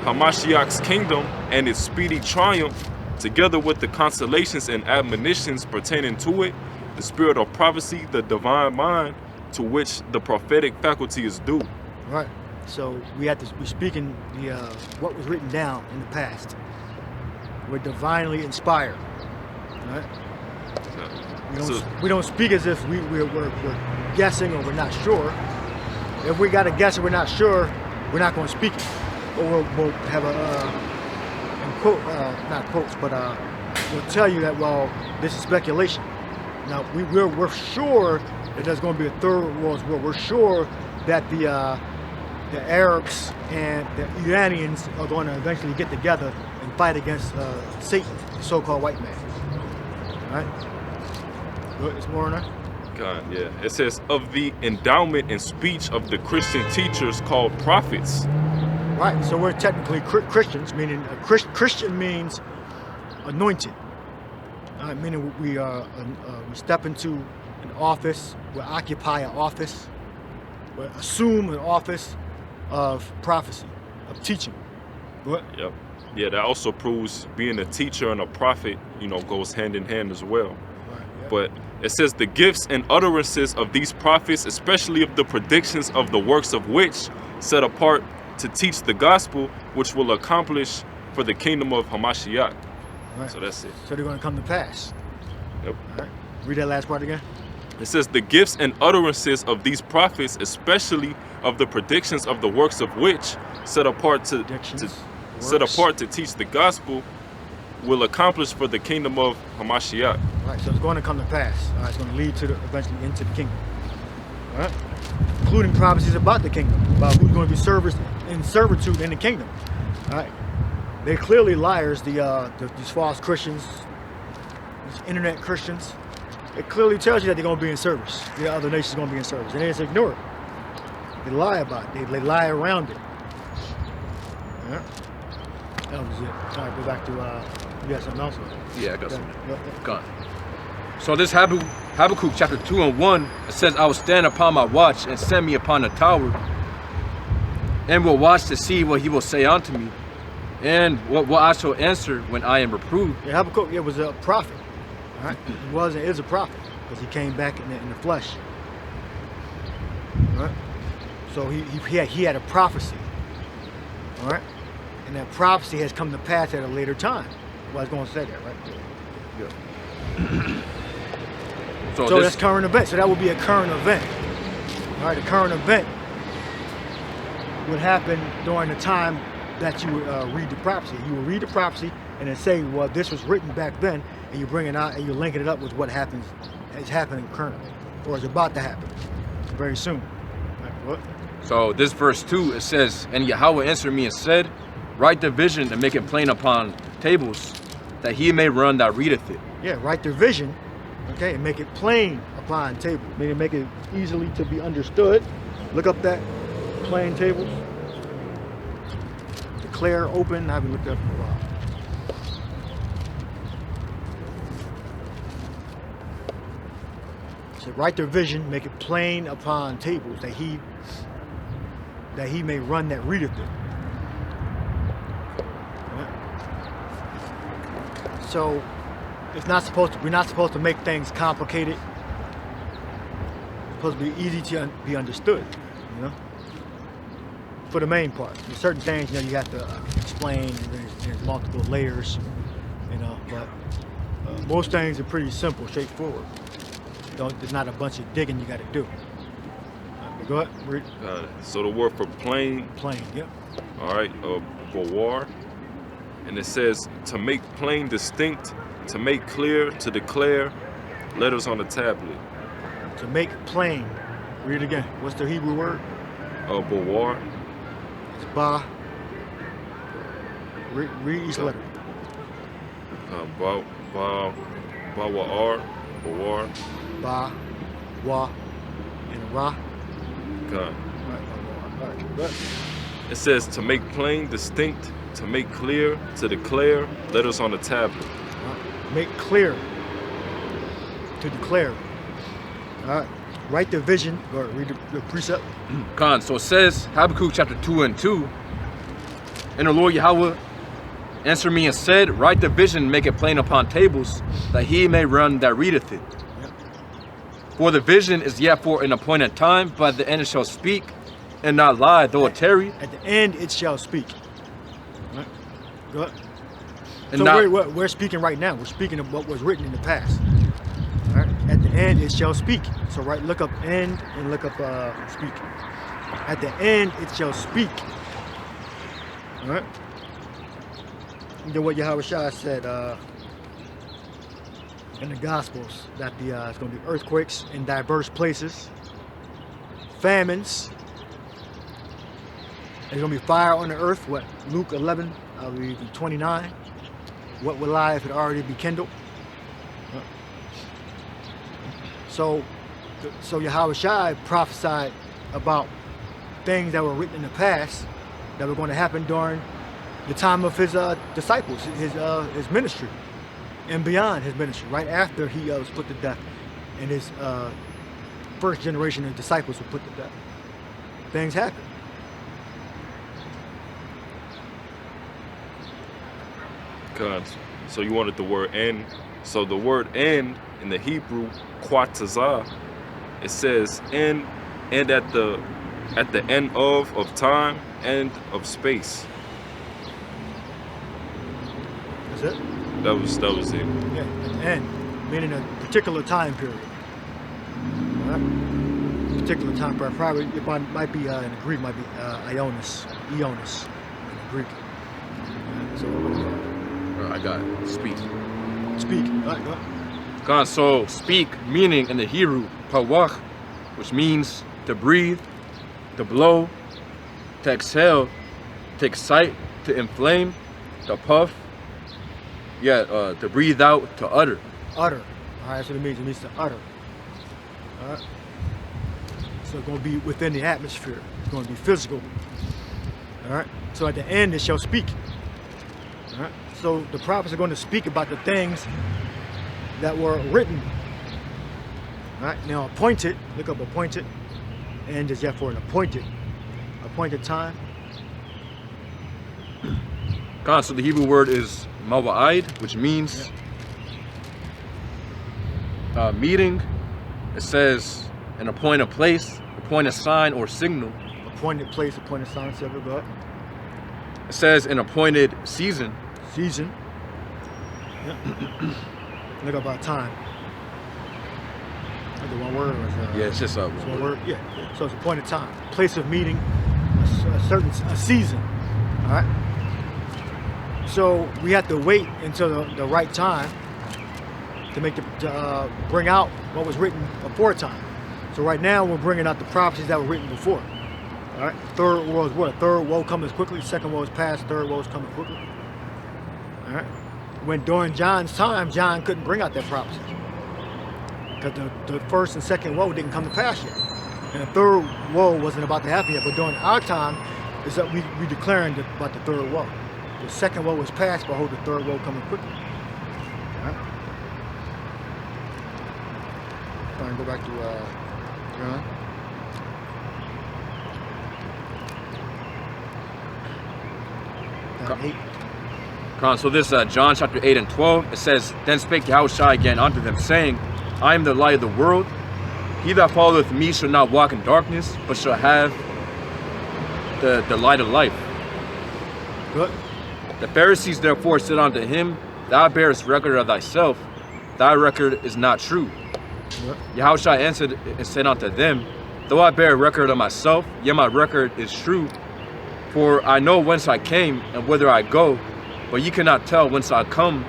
Hamashiach's kingdom and its speedy triumph, together with the consolations and admonitions pertaining to it, the spirit of prophecy, the divine mind, to which the prophetic faculty is due. Right. So we're speaking the what was written down in the past. We're divinely inspired. Right. We don't speak as if we're guessing or we're not sure. If we got to guess or we're not sure, we're not going to speak it. Or we'll have and quote, not quotes, but we'll tell you that, well, this is speculation. Now, we're sure that there's going to be a third world war. We're sure that the Arabs and the Iranians are going to eventually get together and fight against Satan, the so-called white man. All right? It's more on that? God, yeah. It says, of the endowment and speech of the Christian teachers called prophets. Right, so we're technically Christians, meaning Christian means anointed. Meaning we step into an office, we occupy an office, we assume an office of prophecy, of teaching. What? Yep. Yeah, that also proves being a teacher and a prophet, goes hand in hand as well. Right, yeah. But it says the gifts and utterances of these prophets, especially of the predictions of the works of which, set apart to teach the gospel, which will accomplish for the kingdom of Hamashiach. Right. So that's it. So they're going to come to pass. Yep. All right. Read that last part again. It says the gifts and utterances of these prophets, especially of the predictions of the works of which, set apart to teach the gospel, will accomplish for the kingdom of Hamashiach. Right, so it's going to come to pass. All right, it's going to lead to eventually into the kingdom. All right, including prophecies about the kingdom, about who's going to be in servitude in the kingdom. All right, they're clearly liars. These false Christians, these internet Christians. It clearly tells you that they're going to be in service. The other nations are going to be in service, and they just ignore it. They lie about it. They lie around it. All right. That was it. All right, go back to, you had something else? Yeah, I got something. Yeah. Gone. So this Habakkuk chapter 2 and 1, it says, I will stand upon my watch and set me upon a tower, and will watch to see what he will say unto me, and what I shall answer when I am reproved. Yeah, Habakkuk, was a prophet. All right? He was and is a prophet, because he came back in the flesh. All right? So he had a prophecy. All right? And that prophecy has come to pass at a later time. Well, I was going to say that, right? Yeah. So that's current event. So that would be a current event. All right, the current event would happen during the time that you would read the prophecy. You would read the prophecy and then say, well, this was written back then, and you bring it out and you're linking it up with what is happening currently, or is about to happen very soon. Like what? So this verse 2, it says, and Yahweh answered me and said, write the vision and make it plain upon tables, that he may run that readeth it. Yeah, write the vision, okay, and make it plain upon table. Make it easily to be understood. Look up that plain tables. Declare open. I haven't looked up for a while. So write the vision, make it plain upon tables, that he may run that readeth it. So we're not supposed to make things complicated. It's supposed to be easy to be understood, for the main part. There's certain things, you have to explain, and there's multiple layers, but most things are pretty simple, straightforward. There's not a bunch of digging you got to do. Go ahead. Read. So the word for plain, Plain. Yep. all right, bawar, and it says to make plain, distinct, to make clear, to declare, letters on the tablet. To make plain. Read it again. What's the Hebrew word? Bawar, It's ba. Read each letter. bawar, bawar, Ba, wa, and ra. God. All right. Go ahead. It says to make plain, distinct, to make clear, to declare, letters on the tablet. Make clear. To declare. All right. Write the vision. Or read the precept. Khan. So it says, Habakkuk chapter 2 and 2. And the Lord Yahweh answered me and said, write the vision, make it plain upon tables, that he may run that readeth it. Yep. For the vision is yet for an appointed time, but at the end it shall speak, and not lie, though it tarry. At the end, it shall speak. All right. Go ahead. And So not, we're speaking right now. We're speaking of what was written in the past. All right. At the end, it shall speak. So look up end and look up speak. At the end, it shall speak. All right. And then what Yahweh Shai said in the Gospels, that it's going to be earthquakes in diverse places, famines. There's going to be fire on the earth. What Luke 11, I believe 29. What would lie if it already be kindled? So Yahweh Shai prophesied about things that were written in the past that were going to happen during the time of his disciples, his ministry, and beyond his ministry, right after he was put to death, and his first generation of disciples were put to death. Things happen. God. So you wanted the word end. So the word end in the Hebrew, kwatazah, it says end at the end of time, end of space. That's it? That was it. Yeah, at the end, meaning a particular time period. All right? Particular time period. Probably it might be in the Greek, might be Ionis in the Greek. So I got it. Speak. speak. All right, go ahead. Khan. So speak, meaning in the Hebrew, pawach, which means to breathe, to blow, to exhale, to excite, to inflame, to puff. Yeah, to breathe out, to utter. Utter. All right, that's what it means. It means to utter. All right. So it's going to be within the atmosphere. It's going to be physical. All right. So at the end, it shall speak. All right. So the prophets are going to speak about the things that were written. All right. Now appointed. Look up appointed. And is yet for an appointed time. Khan. So the Hebrew word is mawa'id, which means meeting. It says an appointed place, appointed sign or signal. Appointed place, appointed sign. So go ahead. It says an appointed season. Season. Yep. Look up our time. Is it one word or is it, Yeah, it's just it's one word? Yeah. So it's appointed time. Place of meeting, a season. All right. So we have to wait until the right time to bring out what was written before time. So right now we're bringing out the prophecies that were written before. All right. Third woe is what? Third woe coming quickly. Second woe is past. Third woe is coming quickly. All right. When during John's time, John couldn't bring out that prophecy because the first and second woe didn't come to pass yet, and the third woe wasn't about to happen yet. But during our time, is that we declaring about the third woe. The second woe was past, but hold the third woe coming quickly. All right. Try and go back to John. John 8. Khan. So this John chapter 8 and 12, it says, Then spake Yahushua again unto them, saying, I am the light of the world. He that followeth me shall not walk in darkness, but shall have the light of life. Good. The Pharisees therefore said unto him, Thou bearest record of thyself, thy record is not true. Yep. Yahushua answered and said unto them, though I bear record of myself, yet my record is true. For I know whence I came and whither I go, but ye cannot tell whence I come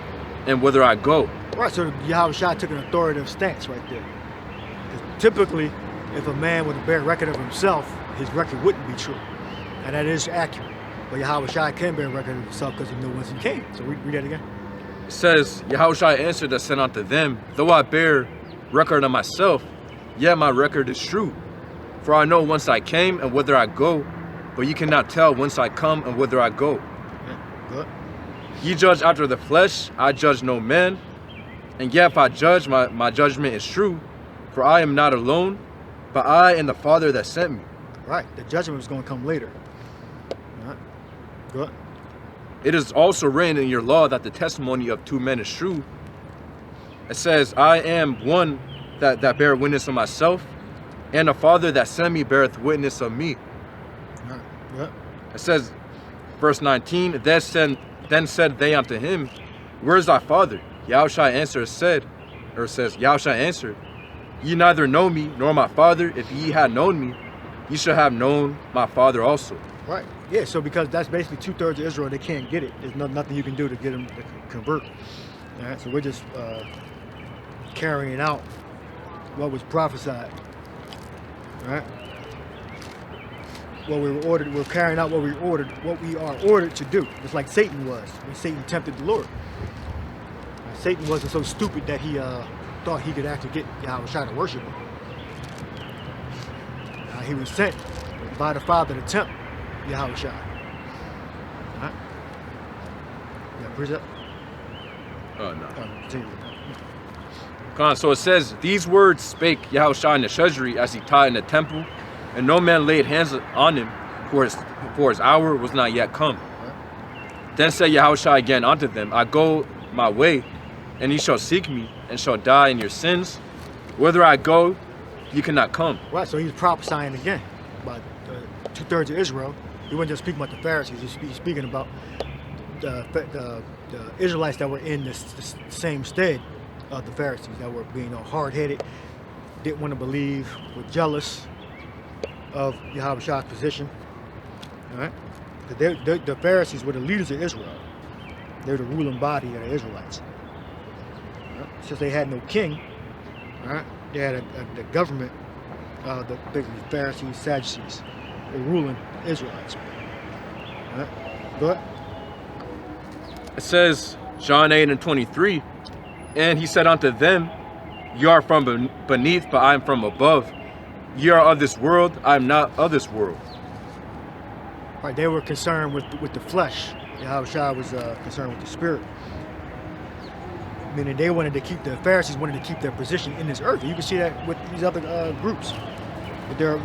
and whither I go. Right, so Yahweh Shai took an authoritative stance right there. 'Cause typically, if a man would bear record of himself, his record wouldn't be true. And that is accurate. But Yahweh Shai can bear record of himself because he knew whence he came. So read that again. It says, Yahushua answered and said unto them, though I bear record of myself, yet my record is true. For I know whence I came and whither I go, but ye cannot tell whence I come and whither I go. Yeah, good. Ye judge after the flesh, I judge no man. And yet if I judge, my judgment is true. For I am not alone, but I and the Father that sent me. Right, the judgment is going to come later. All right, good. It is also written in your law that the testimony of two men is true. It says, I am one that bear witness of myself, and the Father that sent me beareth witness of me. All right, good. It says, verse 19, then said they unto him, where is thy Father? Yahushua says, Yahushua answered, ye neither know me nor my Father. If ye had known me, ye should have known my Father also. Right. Yeah, so because that's basically 2/3 of Israel, they can't get it. There's nothing you can do to get them to convert. All right, so we're just carrying out what was prophesied. All right. We're carrying out what we are ordered to do. Just like Satan was when Satan tempted the Lord. Satan wasn't so stupid that he thought he could actually get Yahweh Shai to worship him. He was sent by the Father to tempt Yahweh Shai. All right? Yeah, precept? Oh, no. Continue. Come on, so it says, these words spake Yahushua in the treasury as he taught in the temple, and no man laid hands on him, for his hour was not yet come. Right. Then said Yahushua again unto them, I go my way, and ye shall seek me, and shall die in your sins. Whither I go, ye cannot come. Right, so he's prophesying again about 2/3 of Israel. He wasn't just speaking about the Pharisees, he's speaking about the Israelites that were in the same stead of the Pharisees, that were being hard-headed, didn't want to believe, were jealous of Yahweh Shai's position. All right? The Pharisees were the leaders of Israel. They were the ruling body of the Israelites. All right? Since they had no king, all right, they had the government, the Pharisees, Sadducees, were ruling Israelites. All right? Go ahead. It says, John 8:23, and he said unto them, ye are from beneath, but I am from above. Ye are of this world, I am not of this world. Right, they were concerned with the flesh. Yahweh Shai was concerned with the spirit. Meaning the Pharisees wanted to keep their position in this earth. You can see that with these other groups. With their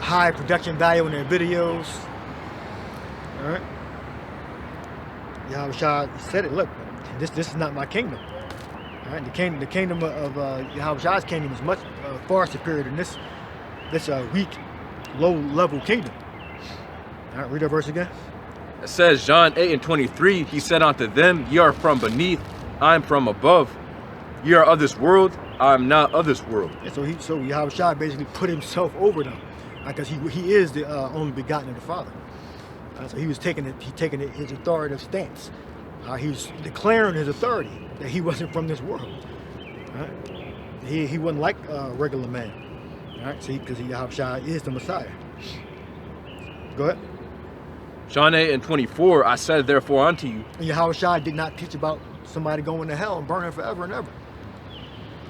high production value in their videos. All right. Yahweh Shai said it, look, this is not my kingdom. All right, the kingdom of Yahweh Shai's kingdom is much far superior than this weak, low-level kingdom. All right, read that verse again. It says, John 8:23, he said unto them, ye are from beneath, I am from above. Ye are of this world, I am not of this world. And so Yahweh Shai basically put himself over them, because he is the only begotten of the Father. So he was taking his authoritative stance. He was declaring his authority that he wasn't from this world. Right? He wasn't like a regular man. All right, see, because Yahweh Shai is the Messiah. Go ahead. John 8:24, I said therefore unto you. And Yahweh Shai did not teach about somebody going to hell and burning forever and ever.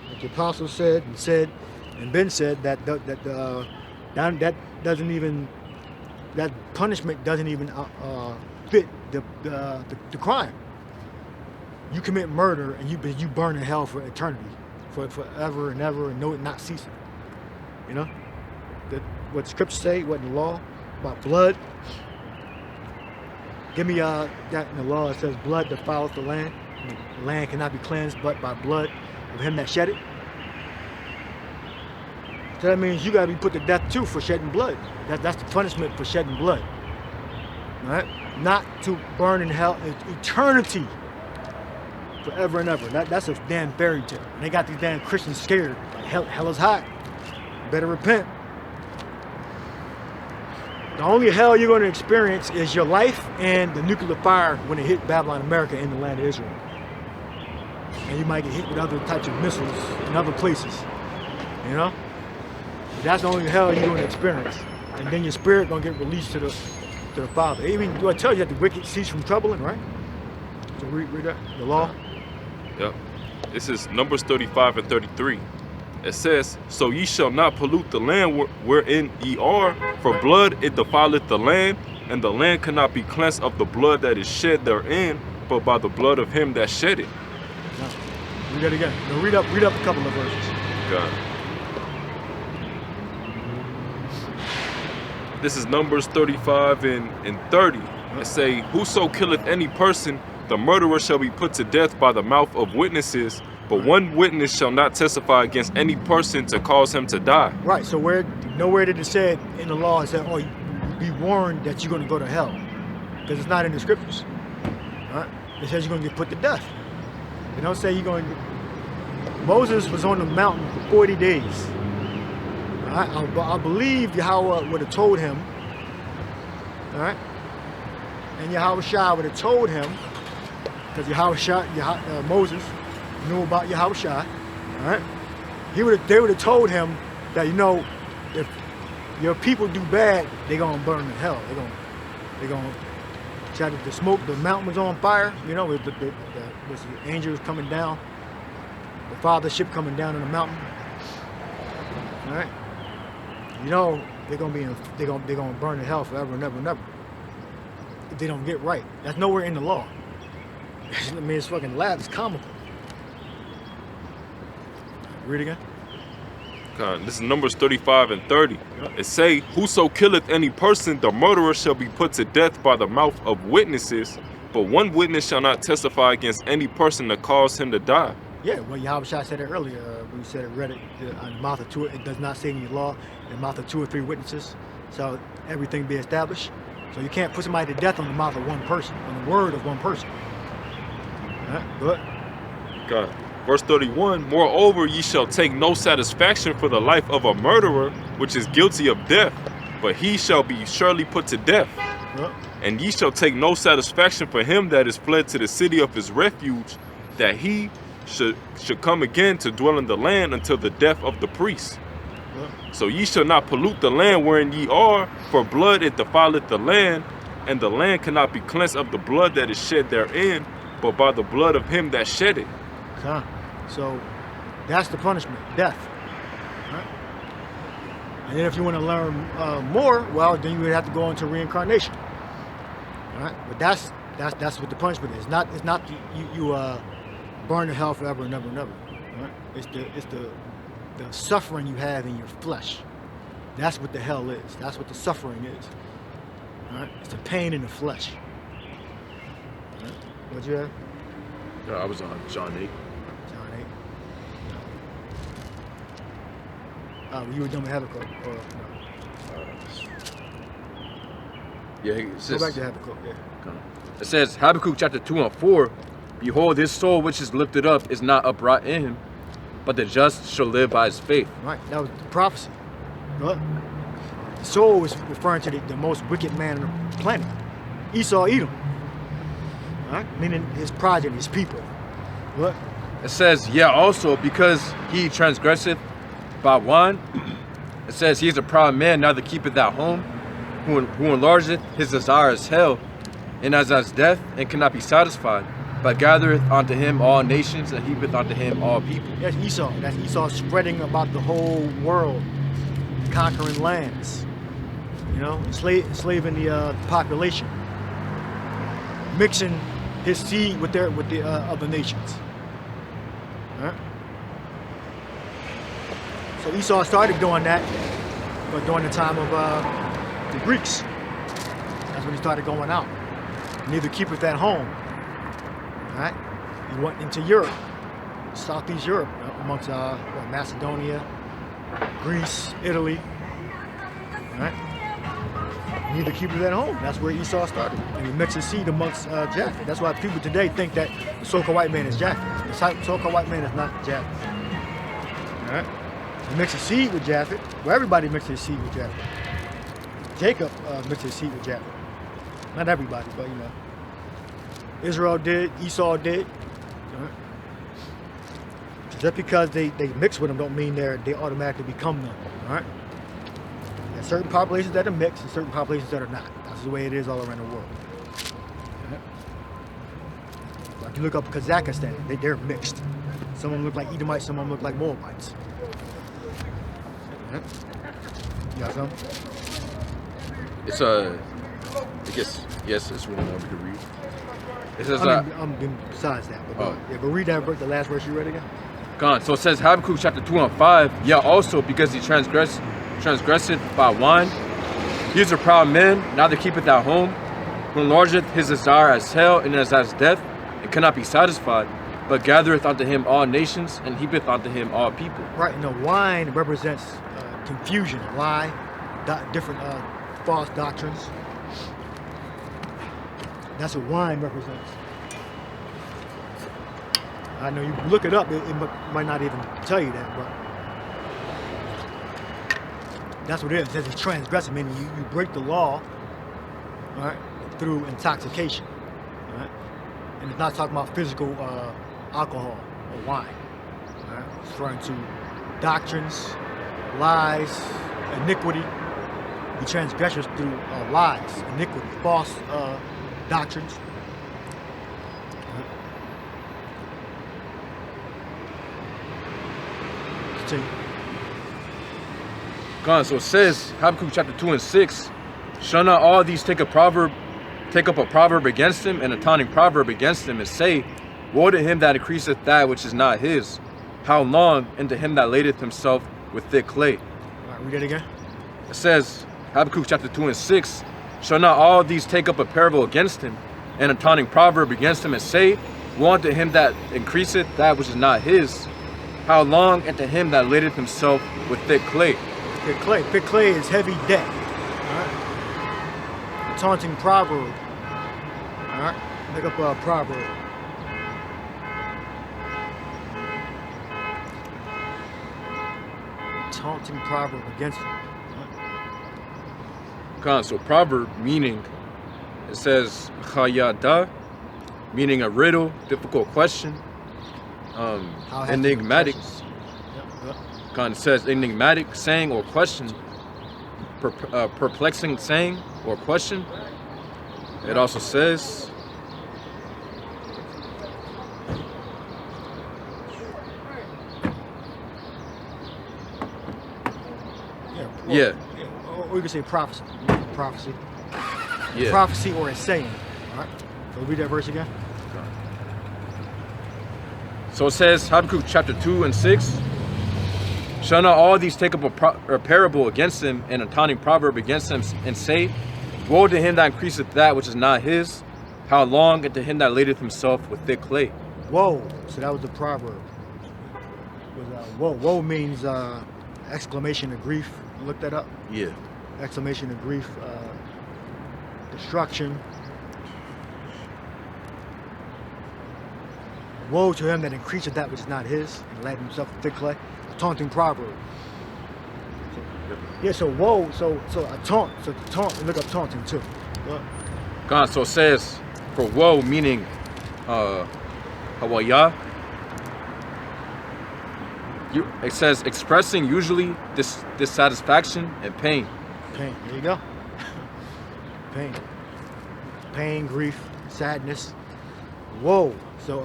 Like the apostles said and Ben said that doesn't even, that punishment doesn't even fit the crime. You commit murder and you burn in hell for eternity, for forever and ever, and no, not ceasing. You know, that what the scriptures say, what in the law about blood. Give me that in the law. It says blood defileth the land. The land cannot be cleansed but by blood of him that shed it. So that means you got to be put to death too for shedding blood. That's the punishment for shedding blood. All right, not to burn in hell eternity, forever and ever. That's a damn fairy tale. And they got these damn Christians scared. Like hell is hot. better repent. The only hell you're going to experience is your life and the nuclear fire when it hit Babylon, America, in the land of Israel. And you might get hit with other types of missiles in other places, you know? But that's the only hell you're going to experience. And then your spirit going to get released to the Father. Even I tell you that the wicked cease from troubling, right? So read that, the law. Yep. This is Numbers 35 and 33. It says, "So ye shall not pollute the land wherein ye are, for blood it defileth the land, and the land cannot be cleansed of the blood that is shed therein, but by the blood of him that shed it." Now, read that again. Now read up a couple of verses. God. This is Numbers 35 and 30. It say, "Whoso killeth any person, the murderer shall be put to death by the mouth of witnesses, but one witness shall not testify against any person to cause him to die." Right, so nowhere did it say in the law, it said, oh, be warned that you're going to go to hell. Because it's not in the scriptures. Right? It says you're going to get put to death. It don't say you're going to... Moses was on the mountain for 40 days. Right? I believe Yahweh would have told him, all right? And Yahweh would have told him, because Moses knew about Yahweh, all right? They would have told him that, you know, if your people do bad, they're gonna burn in hell. They're gonna try to smoke. The mountain was on fire, you know, with the angels coming down, the Father's ship coming down in the mountain. All right, you know they're gonna burn in hell forever and ever and ever if they don't get right. That's nowhere in the law. I mean, it's fucking it's comical. Read again. God, this is Numbers 35 and 30. It say, "Whoso killeth any person, the murderer shall be put to death by the mouth of witnesses, but one witness shall not testify against any person to cause him to die." Yeah, well, Yahweh said it earlier. We said it, read it in the mouth of two. It does not say in your law, in the mouth of 2 or 3 witnesses, shall everything be established. So you can't put somebody to death on the mouth of one person, on the word of one person. All right, good. God. Verse 31, "Moreover, ye shall take no satisfaction for the life of a murderer, which is guilty of death, but he shall be surely put to death. Good. And ye shall take no satisfaction for him that is fled to the city of his refuge, that he should come again to dwell in the land until the death of the priest. So ye shall not pollute the land wherein ye are, for blood it defileth the land, and the land cannot be cleansed of the blood that is shed therein, but by the blood of him that shed it." Okay. So that's the punishment, death. Right? And then if you want to learn more, well, then you would have to go into reincarnation. All right, but that's what the punishment is. It's not you burn in hell forever and ever and ever. Right? It's the suffering you have in your flesh. That's what the hell is. That's what the suffering is. All right? It's the pain in the flesh. All right? What'd you have? I was on John 8. John 8. You were done with Habakkuk, or no? Yeah, it Go says, back to Habakkuk, yeah. it says, Habakkuk chapter 2 and 4, "Behold, his soul which is lifted up is not upright in him, but the just shall live by his faith." Right, that was the prophecy. Right? The soul is referring to the most wicked man on the planet, Esau, Edom. Right? Meaning his progeny, his people. What? It says, "Yeah, also because he transgresseth by wine." It says, "He is a proud man, neither keepeth at home, who enlargeth his desire as hell, and as death, and cannot be satisfied, but gathereth unto him all nations, and heapeth unto him all people." That's Esau. That's Esau spreading about the whole world, conquering lands. You know, enslaving the population, mixing his seed with the other nations. All right? So Esau started doing that, but during the time of the Greeks, that's when he started going out. Neither keepeth at home. All right? He went into Europe, Southeast Europe, amongst Macedonia, Greece, Italy. All right? Neither keepeth at home. That's where Esau started. And he mixed his seed amongst Japheth. That's why people today think that the so-called white man is Japheth. The so-called white man is not Japheth. All right? He mixed his seed with Japheth. Well, everybody mixed his seed with Japheth. Jacob mixed his seed with Japheth. Not everybody, but you know. Israel did, Esau did. All right? Just because they mix with them don't mean they automatically become them. All right? There's certain populations that are mixed and certain populations that are not. That's the way it is all around the world. All right? Like you look up Kazakhstan, they're mixed. Some of them look like Edomites, some of them look like Moabites. All right? You got something? It's I guess, yes, it's one more we can read. It says, besides that, but, oh. yeah, but read that verse, the last verse you read again. gone. So it says Habakkuk chapter 2 and 5, yeah, also because he transgressed by wine, he is a proud man, neither keepeth at home, who enlargeth his desire as hell and as death, and cannot be satisfied, but gathereth unto him all nations, and heapeth unto him all people. Right, and the wine represents confusion, lie, different false doctrines. That's what wine represents. I know you look it up, it might not even tell you that, but that's what it is. It says it's transgressing, meaning you break the law, all right, through intoxication. All right? And it's not talking about physical alcohol or wine. All right? It's referring to doctrines, lies, iniquity. The transgressors through lies, iniquity, false doctrines. Continue. God, so it says Habakkuk chapter 2 and 6, shall not all these take up a proverb against him, and a taunting proverb against him, and say, woe to him that increaseth that which is not his. How long? And to him that ladeth himself with thick clay. All right, read that again. It says, Habakkuk chapter 2 and 6, shall not all these take up a parable against him, and a taunting proverb against him, and say, woe unto him that increaseth that which is not his. How long? And to him that ladeth himself with thick clay. Thick clay. Thick clay is heavy debt. All right. The taunting proverb. All right. Look up a proverb. Taunting proverb against him. God, so proverb meaning, it says chayada, meaning a riddle, difficult question, enigmatic. God, it says enigmatic saying or question, perplexing saying or question. It also says yeah. Or you could say prophecy. Prophecy. Yeah. Prophecy or a saying. All right. So read that verse again. So it says Habakkuk chapter 2 and 6. Shall not all these take up a parable against him, and a taunting proverb against him, and say, woe to him that increaseth that which is not his. How long? And to him that ladeth himself with thick clay. Woe. So that was the proverb. Woe. Woe means exclamation of grief. You look that up? Yeah. Exclamation of grief, destruction. Woe to him that increaseth that which is not his, and led himself with thick clay. A taunting proverb. Yeah, so woe, so a taunt, so taunt, look up taunting too. God, so it says for woe meaning hawaya. It says expressing usually dissatisfaction and pain. Pain, there you go. Pain. Pain, grief, sadness. Woe. So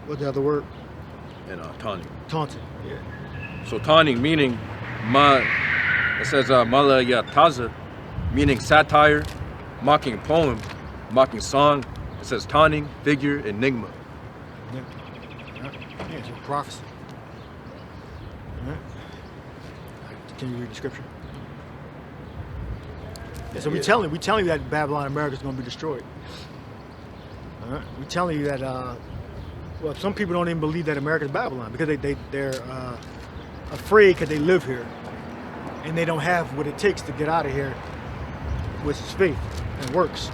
what's the other word? And taunting. Taunting. Yeah. So taunting meaning it says malayataza, meaning satire, mocking poem, mocking song. It says taunting, figure, enigma. Yeah, it's a prophecy. All right. Can you read the scripture? Yeah, so we telling you that Babylon America is going to be destroyed. All right. We're telling you that well, some people don't even believe that America is Babylon because they're afraid because they live here and they don't have what it takes to get out of here, which is faith and works.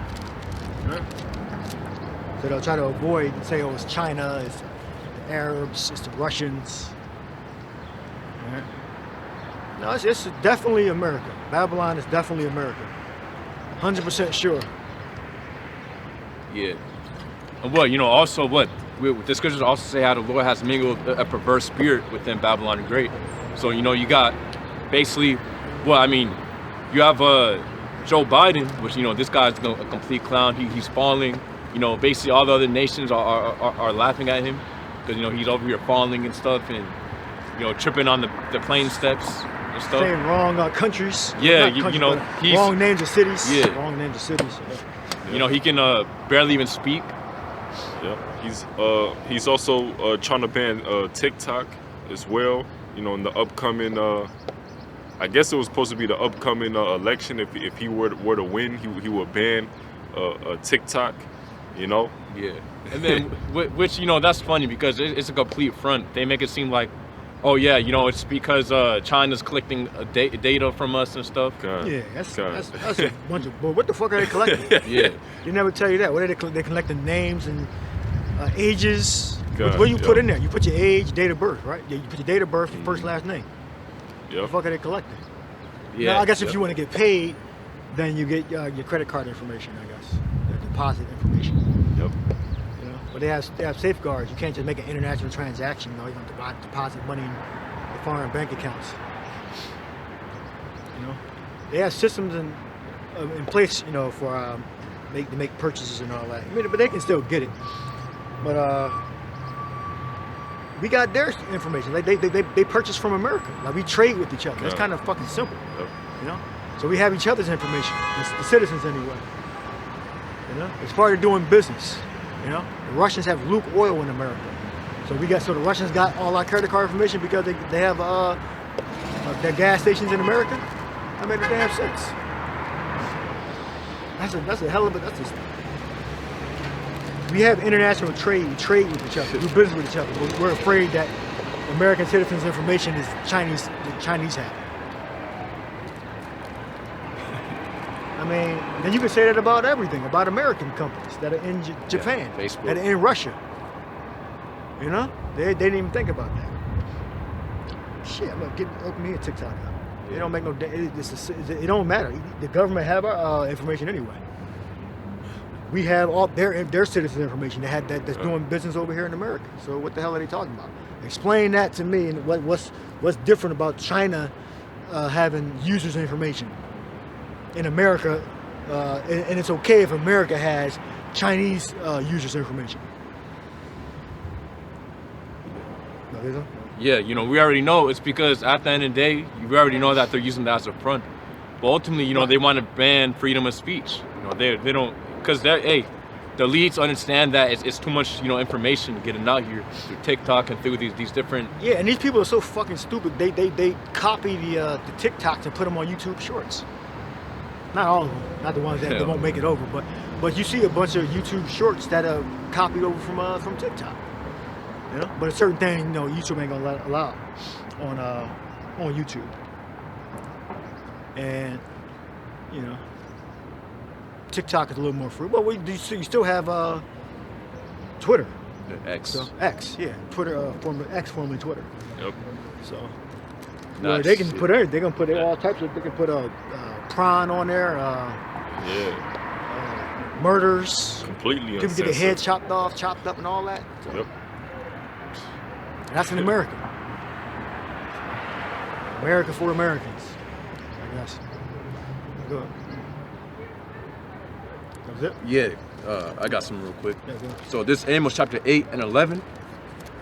All right. So they'll try to avoid and say, oh, it's China, it's the Arabs, it's the Russians, All right? No, it's definitely America. Babylon is definitely America. 100% sure. Yeah. And what, also what? The scriptures also say how the Lord has mingled a perverse spirit within Babylon the Great. So, you got basically, you have Joe Biden, which, this guy's a complete clown. He's falling. Basically all the other nations are laughing at him because, he's over here falling and stuff and, tripping on the plane steps and stuff. Saying wrong countries. Yeah, Not countries, he's... wrong names of cities. Yeah. Wrong names of cities. Yeah. He can barely even speak. Yeah, he's also trying to ban TikTok as well. In the upcoming, I guess it was supposed to be the upcoming election. If he were to win, he would ban TikTok. Yeah, and then which that's funny because it's a complete front. They make it seem like, oh yeah, it's because China's collecting data from us and stuff. God. Yeah, that's a bunch of bull. What the fuck are they collecting? Yeah, they never tell you that. What are they collecting? Names and ages. God, what do you put in there? You put your age, date of birth, right? Yeah, you put your date of birth, your first, last name. What the fuck are they collecting? Yeah. Now, I guess if you want to get paid, then you get your credit card information. I guess the deposit information. Yep. But they have safeguards. You can't just make an international transaction. You don't deposit money in foreign bank accounts. They have systems in place, for to make purchases and all that. But they can still get it. But we got their information. They purchase from America. Like we trade with each other. It's kind of fucking simple. Yep. So we have each other's information. The citizens anyway. It's part of doing business. The Russians have Luke Oil in America. So the Russians got all our credit card information because they have their gas stations in America. That made no damn sense. That's a hell of a we have international trade. We trade with each other. We do business with each other. But we're afraid that American citizens' information is Chinese. The Chinese have. Then you can say that about everything, about American companies that are in Japan, Facebook. that are in Russia. They didn't even think about that. Shit, open me a TikTok up. It don't make no. It don't matter. The government have our information anyway. We have all their citizens' information. They had that's doing business over here in America. So what the hell are they talking about? Explain that to me. And what's different about China having users' information in America, and it's okay if America has Chinese users' information. Yeah, we already know it's because at the end of the day, we already know that they're using that as a front. But ultimately, they want to ban freedom of speech. They don't, because the elites understand that it's too much, information getting out here through TikTok and through these different. Yeah, and these people are so fucking stupid. They copy the TikToks and put them on YouTube Shorts. Not all of them, not the ones that won't make it over, but you see a bunch of YouTube Shorts that are copied over from TikTok. But a certain thing, YouTube ain't gonna allow on YouTube. And TikTok is a little more free. Well, you still have Twitter. X. So, X, yeah. Twitter, X, formerly Twitter. Yep. So they can put everything. They're gonna put all types of. They can put prawn on there. Murders. Completely. People get their head chopped up, and all that. So, Yep. That's in America. America for Americans, I guess. Good. That was it? Yeah, I got some real quick. Yeah, go. So this Amos chapter 8 and 11,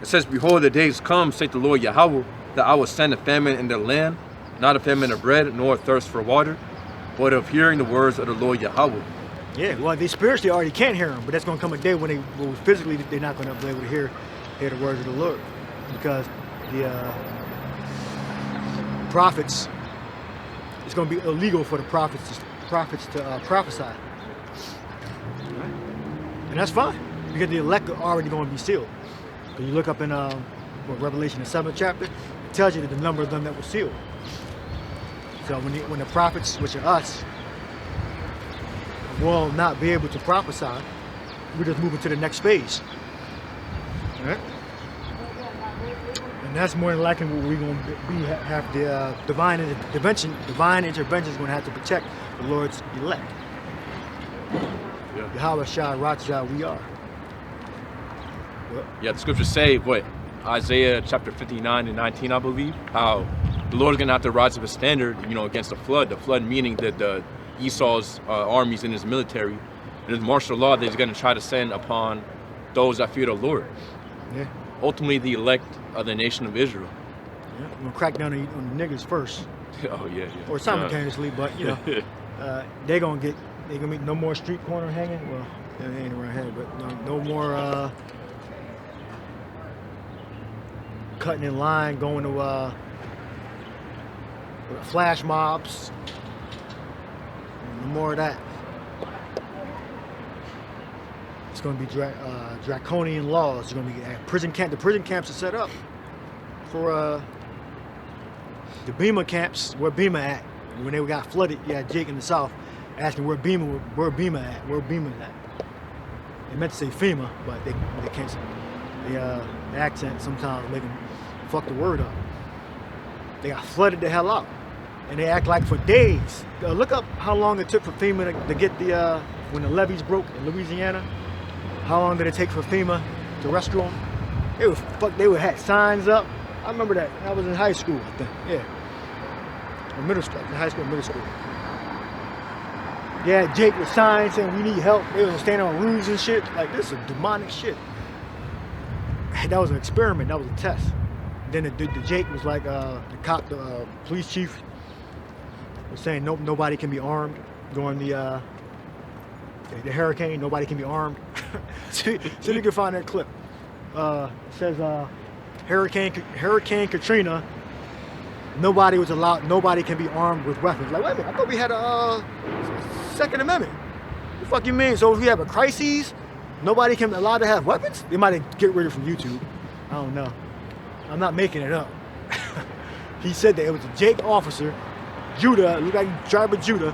it says, "Behold, the days come, saith the Lord Yahweh, that I will send a famine in their land, not a famine of bread, nor a thirst for water, but of hearing the words of the Lord Yahweh." Yeah, well, they spiritually already can't hear them, but that's going to come a day when physically they're not going to be able to hear the words of the Lord, because the prophets, it's going to be illegal for the prophets to prophesy, right? And that's fine, because the elect are already going to be sealed. Because you look up in Revelation, the 7th chapter, it tells you the number of them that were sealed. So when the prophets, which are us, will not be able to prophesy, we're just moving to the next phase. All right? And And that's more than likely what we're going to have the divine intervention. Divine intervention is going to have to protect the Lord's elect. Yeah. Yahweh Shai Ratja, we are. Well, Yeah, the scriptures say, what, Isaiah chapter 59 and 19, I believe, how the Lord's going to have to rise up a standard, against the flood. The flood meaning that the Esau's armies and his military and his martial law that he's going to try to send upon those that fear the Lord. yeah. Ultimately, the elect of the nation of Israel. Yeah. We're going to crack down on the niggas first. Oh, yeah. Or simultaneously, but, they're going to be no more street corner hanging. Well, that ain't around here, but no more cutting in line, going to flash mobs. No more of that. It's going to be draconian laws. It's going to be prison camp. The prison camps are set up for the Bema camps. Where Bema at? When they got flooded, you had Jake in the South asking where Bema at? Where Bema's at? They meant to say FEMA, but they can't say. The accent sometimes make them fuck the word up. They got flooded the hell out, and they act like for days. Look up how long it took for FEMA to get when the levees broke in Louisiana. How long did it take for FEMA to rescue them? They would have signs up. I remember that. I was in high school, I think. Yeah, in middle school, in high school, middle school. Yeah, Jake with signs saying we need help. They was standing on roofs and shit. Like, this is demonic shit. That was an experiment. That was a test. Then the Jake was like the police chief was saying nobody can be armed during the hurricane. Nobody can be armed. So you can find that clip. It says Hurricane Katrina. Nobody was allowed. Nobody can be armed with weapons. Like, wait a minute. I thought we had a Second Amendment. What the fuck you mean? So if we have a crisis, nobody can allowed to have weapons? They might get rid of it from YouTube. I don't know. I'm not making it up. He said that it was a Jake officer, Judah, looked like driver Judah.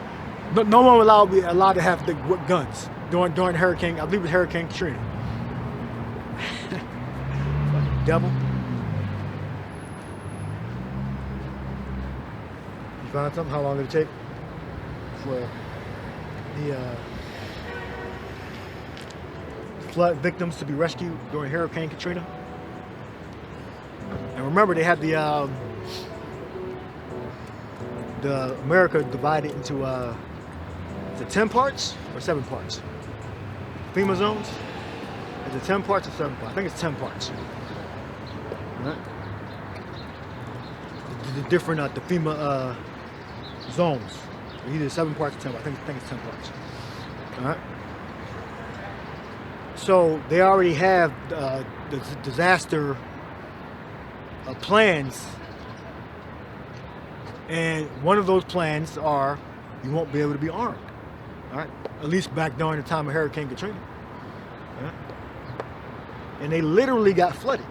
No one was allowed to have the guns during hurricane. I believe it was Hurricane Katrina. Fucking devil. You found something? How long did it take for the flood victims to be rescued during Hurricane Katrina? And remember, they had the America divided into is it 10 parts or 7 parts? FEMA zones? Is it 10 parts or 7 parts? I think it's 10 parts. Right? The different the FEMA zones. Either 7 parts or 10 parts. I think it's 10 parts. All right. So they already have the disaster plans, and one of those plans are you won't be able to be armed. All right, at least back during the time of Hurricane Katrina. All right? And they literally got flooded.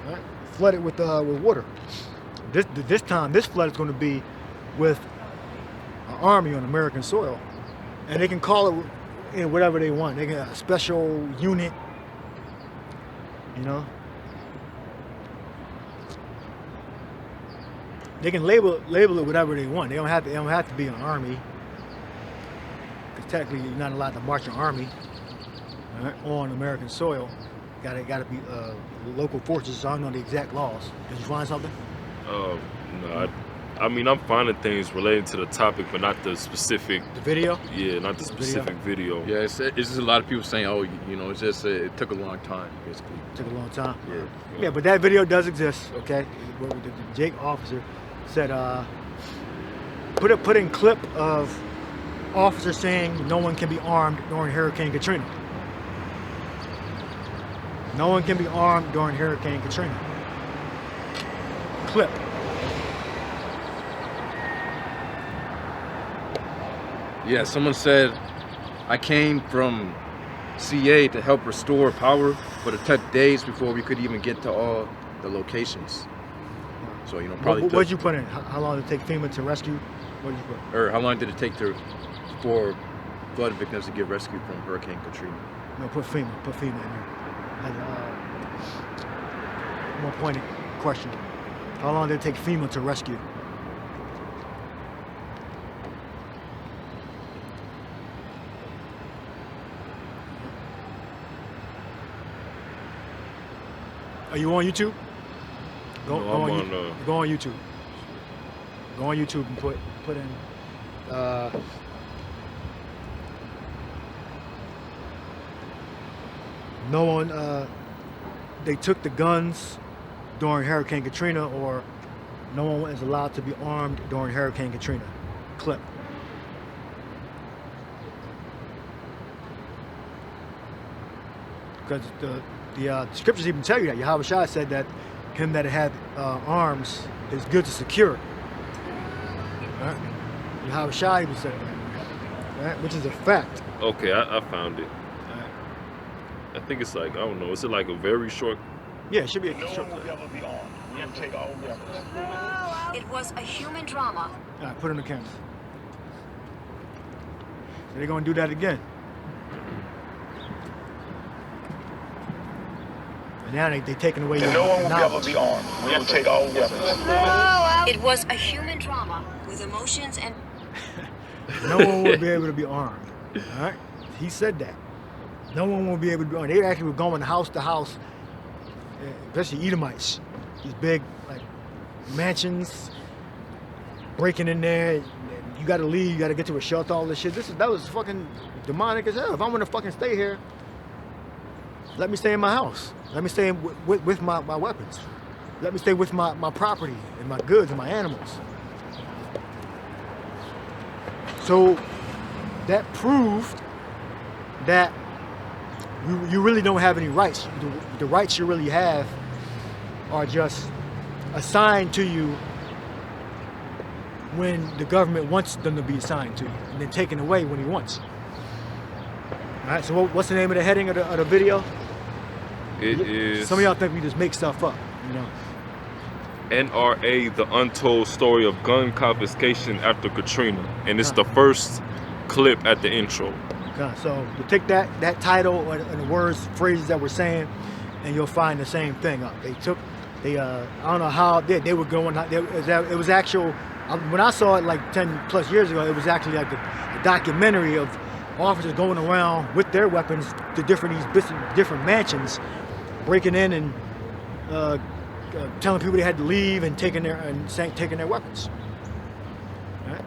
All right? Flooded with water. This time, this flood is going to be with an army on American soil, and they can call it whatever they want. They got a special unit, They can label it whatever they want. They don't have to be an army, because technically you're not allowed to march an army on American soil. Got to be local forces. So I don't know the exact laws. Did you find something? No. I mean, I'm finding things related to the topic, but not the specific. The video? Yeah, not the specific video. Yeah, it's just a lot of people saying, oh, it's just it took a long time, basically. It took a long time. Yeah. Yeah, but that video does exist. Okay, the Jake officer said put in clip of officer saying no one can be armed during Hurricane Katrina. No one can be armed during Hurricane Katrina. Clip. Yeah, someone said, I came from CA to help restore power, but it took days before we could even get to all the locations. So, probably. What'd you put in? How long did it take FEMA to rescue? What did you put? Or how long did it take for flood victims to get rescued from Hurricane Katrina? No, put FEMA in there. more pointed question. How long did it take FEMA to rescue? Are you on YouTube? Go on YouTube. Go on YouTube and put in no one they took the guns during Hurricane Katrina, or no one is allowed to be armed during Hurricane Katrina. Clip. Because the scriptures even tell you that. Yahweh Shai said that him that had arms is good to secure. Right? Yahweh Shai even said that, right? Which is a fact. Okay, I found it. Right. I think it's like, I don't know, is it like a very short? Yeah, it should be a No short one will clip. ever be armed. We'll take all weapons. It was a human drama. All right, put it on the camera. So they're gonna do that again. And now they taking away your And no one will ever knowledge. be armed. We'll take all weapons. It was a human drama with emotions and No one will be able to be armed. All right, he said that. No one will be able to be armed. They actually were going house to house, especially Edomites. These big like mansions, breaking in there. You got to leave. You got to get to a shelter. All this shit. That was fucking demonic as hell. If I'm gonna fucking stay here, let me stay in my house. Let me stay with my weapons. Let me stay with my property and my goods and my animals. So that proved that you really don't have any rights. The rights you really have are just assigned to you when the government wants them to be assigned to you, and then taken away when he wants. All right, so what's the name of the heading of the video? It is Some of y'all think we just make stuff up, you know. NRA, the untold story of gun confiscation after Katrina. And it's the first clip at the intro. Okay, so you take that title and the words, phrases that we're saying, and you'll find the same thing up. I don't know how they were going. It was actual. When I saw it like 10 plus years ago, it was actually like a documentary of officers going around with their weapons to different mansions, breaking in and telling people they had to leave and taking their weapons. Right?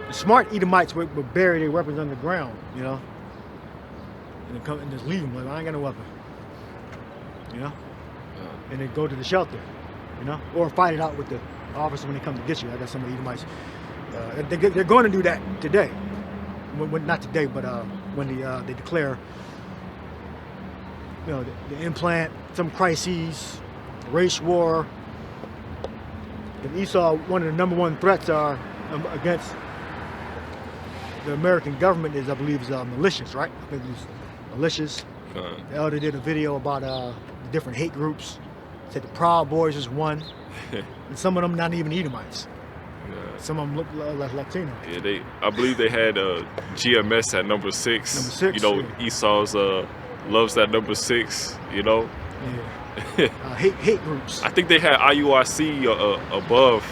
The smart Edomites would bury their weapons underground, you know, and come and just leave them. Like, I ain't got no weapon, you know, and then go to the shelter, you know, or fight it out with the officer when they come to get you. I got some of the Edomites. They're going to do that today. Not today, but when they declare, you know, the implant, some crises, race war. And Esau, one of the number one threats are against the American government is, I believe, militias, right? I think it's militias. The elder did a video about the different hate groups. Said the Proud Boys is one, and some of them not even Edomites. Some of them look like Latino. Yeah, I believe they had GMS at number 6. Number 6, you know, yeah. Esau's loves that number 6. You know. Yeah. Hate groups. I think they had IUIC above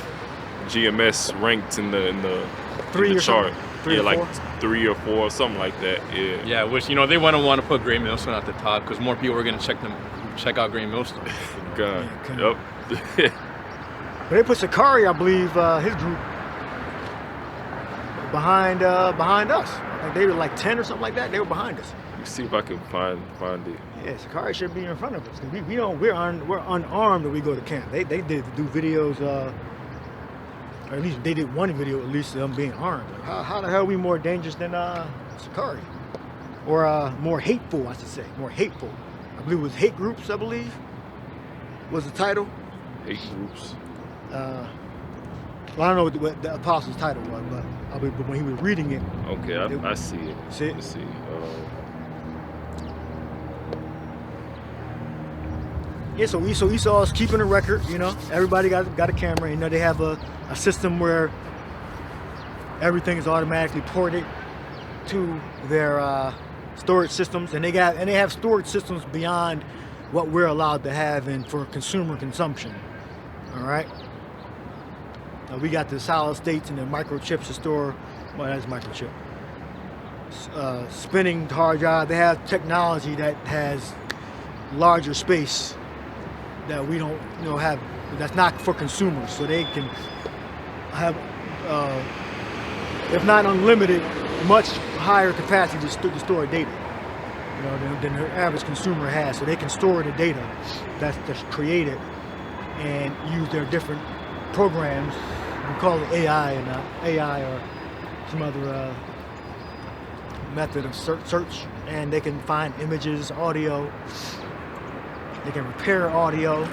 GMS ranked in the chart. Three or like four? 3 or 4, something like that. Yeah. Yeah, which, you know, they wouldn't want to put Great Millstone at the top because more people are going to check out Great Millstone. God. Yeah, Yep. But they put Sakari, I believe, his group behind us. Like they were like 10 or something like that. They were behind us. Let me see if I can find it. Yeah, Sakari should be in front of us. We're unarmed when we go to camp. They did do videos, or at least they did one video at least of them being armed. Like, how the hell are we more dangerous than Sakari? Or more hateful, I should say. More hateful. I believe it was hate groups, I believe, was the title. Hate groups. Well, I don't know what the apostle's title was, but when he was reading it. Okay, I see it. See it? Let's see. Yeah, so Esau's keeping a record, you know. Everybody got a camera. You know, they have a system where everything is automatically ported to their storage systems, and they have storage systems beyond what we're allowed to have in for consumer consumption. All right. We got the solid states and the microchips to store. Well, that's microchip. Spinning hard drive. They have technology that has larger space that we don't, have. That's not for consumers, so they can have, if not unlimited, much higher capacity to store data, than the average consumer has. So they can store the data that's created and use their different programs. We call it AI and AI or some other method of search, and they can find images, audio. They can repair audio.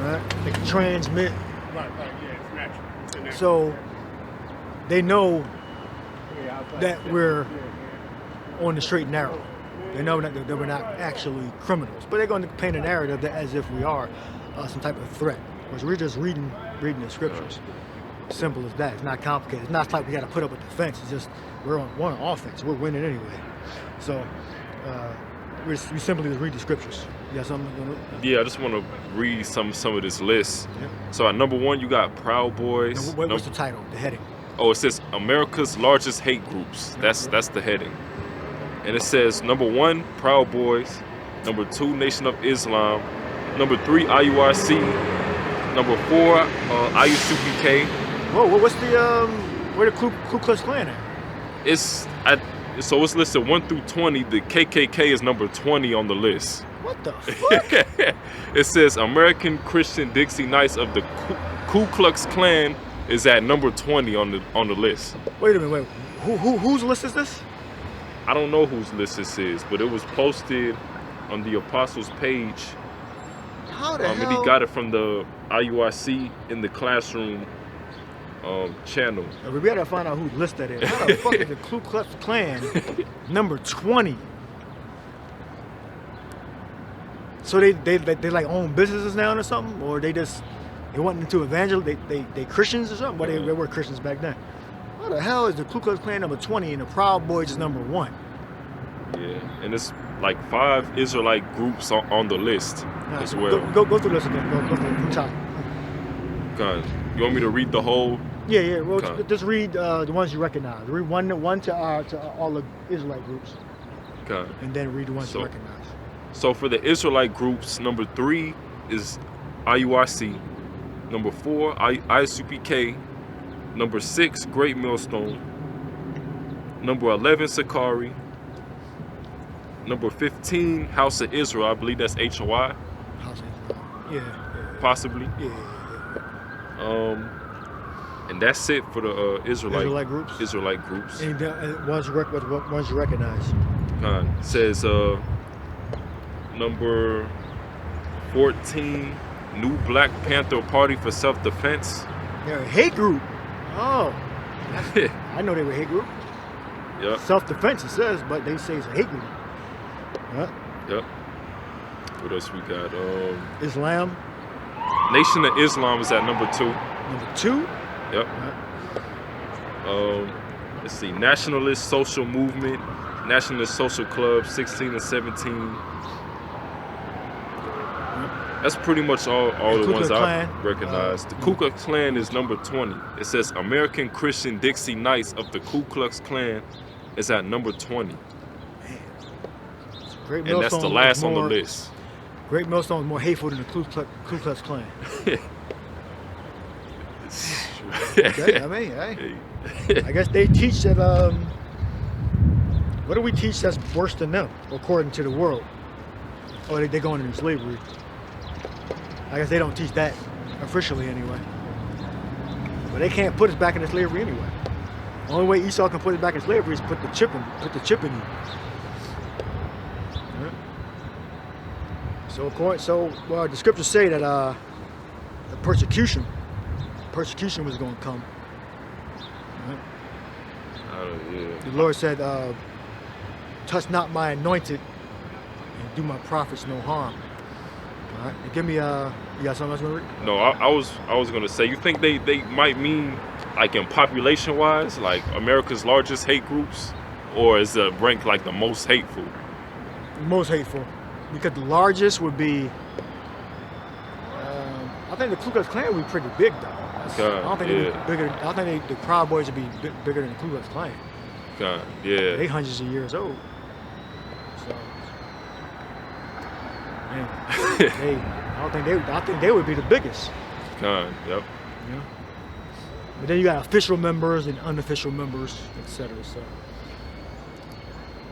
Right? They can transmit. Right, yeah, it's natural. It's a natural. So they know that we're on the straight and narrow. They know that we're not actually criminals, but they're going to paint a narrative that as if we are some type of threat. Whereas we're just reading the scriptures. Simple as that. It's not complicated. It's not like we got to put up a defense. It's just we're on offense. We're winning anyway. So we simply just read the scriptures. You got something? Yeah, I just want to read some of this list. Yeah. So at number 1, you got Proud Boys. What's the title? The heading? Oh, it says America's largest hate groups. That's the heading. And it says number 1, Proud Boys. Number 2, Nation of Islam. Number 3, IUIC. Number 4, IUCPK. Whoa, what's the where the Ku Klux Klan at? So it's listed 1 through 20. The KKK is number 20 on the list. What the fuck? It says American Christian Dixie Knights of the Ku Klux Klan is at number 20 on the list. Wait a minute, whose list is this? I don't know whose list this is, but it was posted on the Apostles page. How the hell? And he got it from the IUIC in the classroom channel. We gotta find out whose list that is. How the fuck is the Ku Klux Klan number 20? So they like own businesses now or something, or they went into evangelical. They Christians or something. Well, they were Christians back then. What the hell is the Ku Klux Klan number 20 and the Proud Boys is number 1? Yeah, and it's like 5 Israelite groups on the list as well. Go through the list again. Go through the top. God, you want me to read the whole? Yeah. Well, Okay. just read the ones you recognize. Read one to all the Israelite groups, God. and then read the ones you recognize. So for the Israelite groups, number 3 is IUIC. Number 4, ISUPK. Number 6, Great Millstone. Number 11, Sakari. Number 15, House of Israel. I believe that's HOI. House of Israel. Yeah. Possibly. Yeah. And that's it for the Israelite groups. Israelite groups. And ones you recognize. It says number 14, New Black Panther Party for Self-Defense. They're a hate group. Oh. I know they were a hate group. Yep. Self-defense it says, but they say it's a hate group. Huh? Yep. What else we got? Islam. Nation of Islam is at number 2. Number 2. Yep. Let's see. Nationalist Social Movement, Nationalist Social Club, 16 and 17. That's pretty much all the ones I recognize. The Ku Klux Klan is number 20. It says American Christian Dixie Knights of the Ku Klux Klan is at number 20. Great And that's the last on the list. Great Millstone is more hateful than the Ku Klux Klan. Okay, I mean, hey. I guess they teach that, what do we teach that's worse than them, according to the world? Oh, they're going into slavery. I guess they don't teach that officially anyway. But they can't put us back into slavery anyway. The only way Esau can put us back in slavery is put the chip in you. Right? So the scriptures say that the persecution was going to come. Right? Yeah. The Lord said, touch not my anointed and do my prophets no harm. All right, give me, you got something else you want to read? No, I was gonna say, you think they might mean like in population wise, like America's largest hate groups, or is it ranked like the most hateful? Most hateful, because the largest would be. I think the Ku Klux Klan would be pretty big though. I don't think they'd be bigger. I think the Proud Boys would be bigger than the Ku Klux Klan. God, yeah. They hundreds of years old. So, man, I think they would be the biggest. God, yep. You know? But then you got official members and unofficial members, etc. So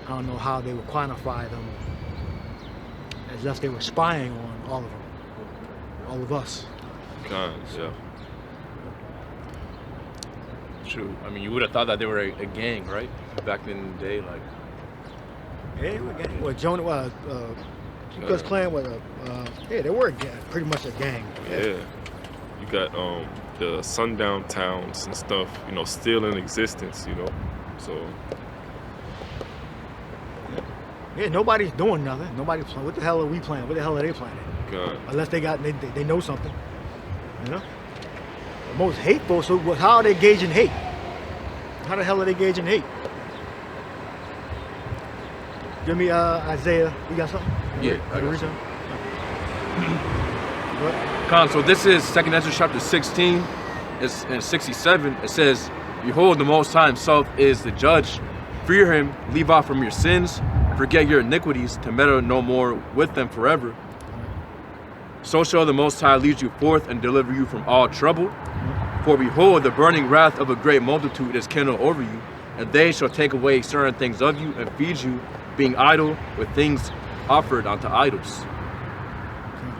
I don't know how they would quantify them, as if they were spying on all of them, all of us. God, yeah. True. I mean, you would have thought that they were a gang, right? Back in the day, like. Yeah, they were a gang. Well, Jonah, Ku Klux Klan was yeah, they were a gang, pretty much a gang. Yeah. You got the sundown towns and stuff, you know, still in existence, you know. So yeah, nobody's doing nothing. Nobody's playing. What the hell are we playing? What the hell are they playing? God. Unless they know something, you know. The most hateful. So how are they gauging hate? How the hell are they gauging hate? Give me Isaiah. You got something? Yeah, I got read something. What? Con, so this is 2nd Ezra chapter 16. It's in 67. It says, "Behold, the Most High Himself is the judge. Fear Him, leave off from your sins, forget your iniquities, to meddle no more with them forever. So shall the Most High lead you forth and deliver you from all trouble. For behold, the burning wrath of a great multitude is kindled over you, and they shall take away certain things of you and feed you, being idle with things offered unto idols."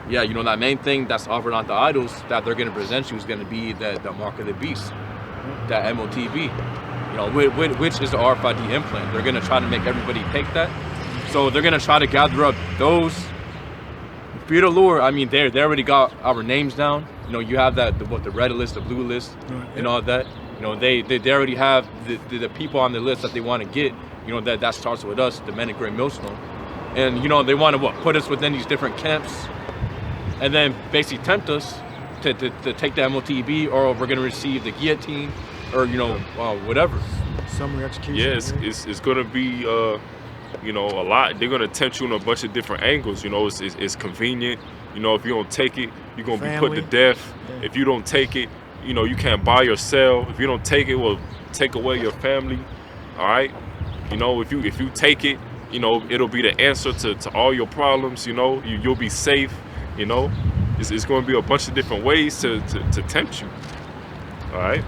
Yeah, you know, that main thing that's offered unto idols that they're going to present you is going to be the mark of the beast, that MOTB, you know, which is the RFID implant. They're going to try to make everybody take that. So they're going to try to gather up those. Fear the Lord, I mean, they already got our names down. You know, you have that, the red list, the blue list, and all that. You know, they already have the people on the list that they want to get. You know, that starts with us, the men in Great Millstone. And, you know, they want to, put us within these different camps and then basically tempt us to take the MOTB, or we're going to receive the guillotine, or, you know, whatever. Summary execution. Yeah, it's going to be, you know, a lot. They're going to tempt you in a bunch of different angles. You know, it's convenient. You know, if you don't take it, you're going to be put to death. Yeah. If you don't take it, you know, you can't buy or sell. If you don't take it, we'll take away your family. All right? You know, if you take it, you know, it'll be the answer to all your problems. You know, you'll be safe. You know, it's going to be a bunch of different ways to tempt you. All right?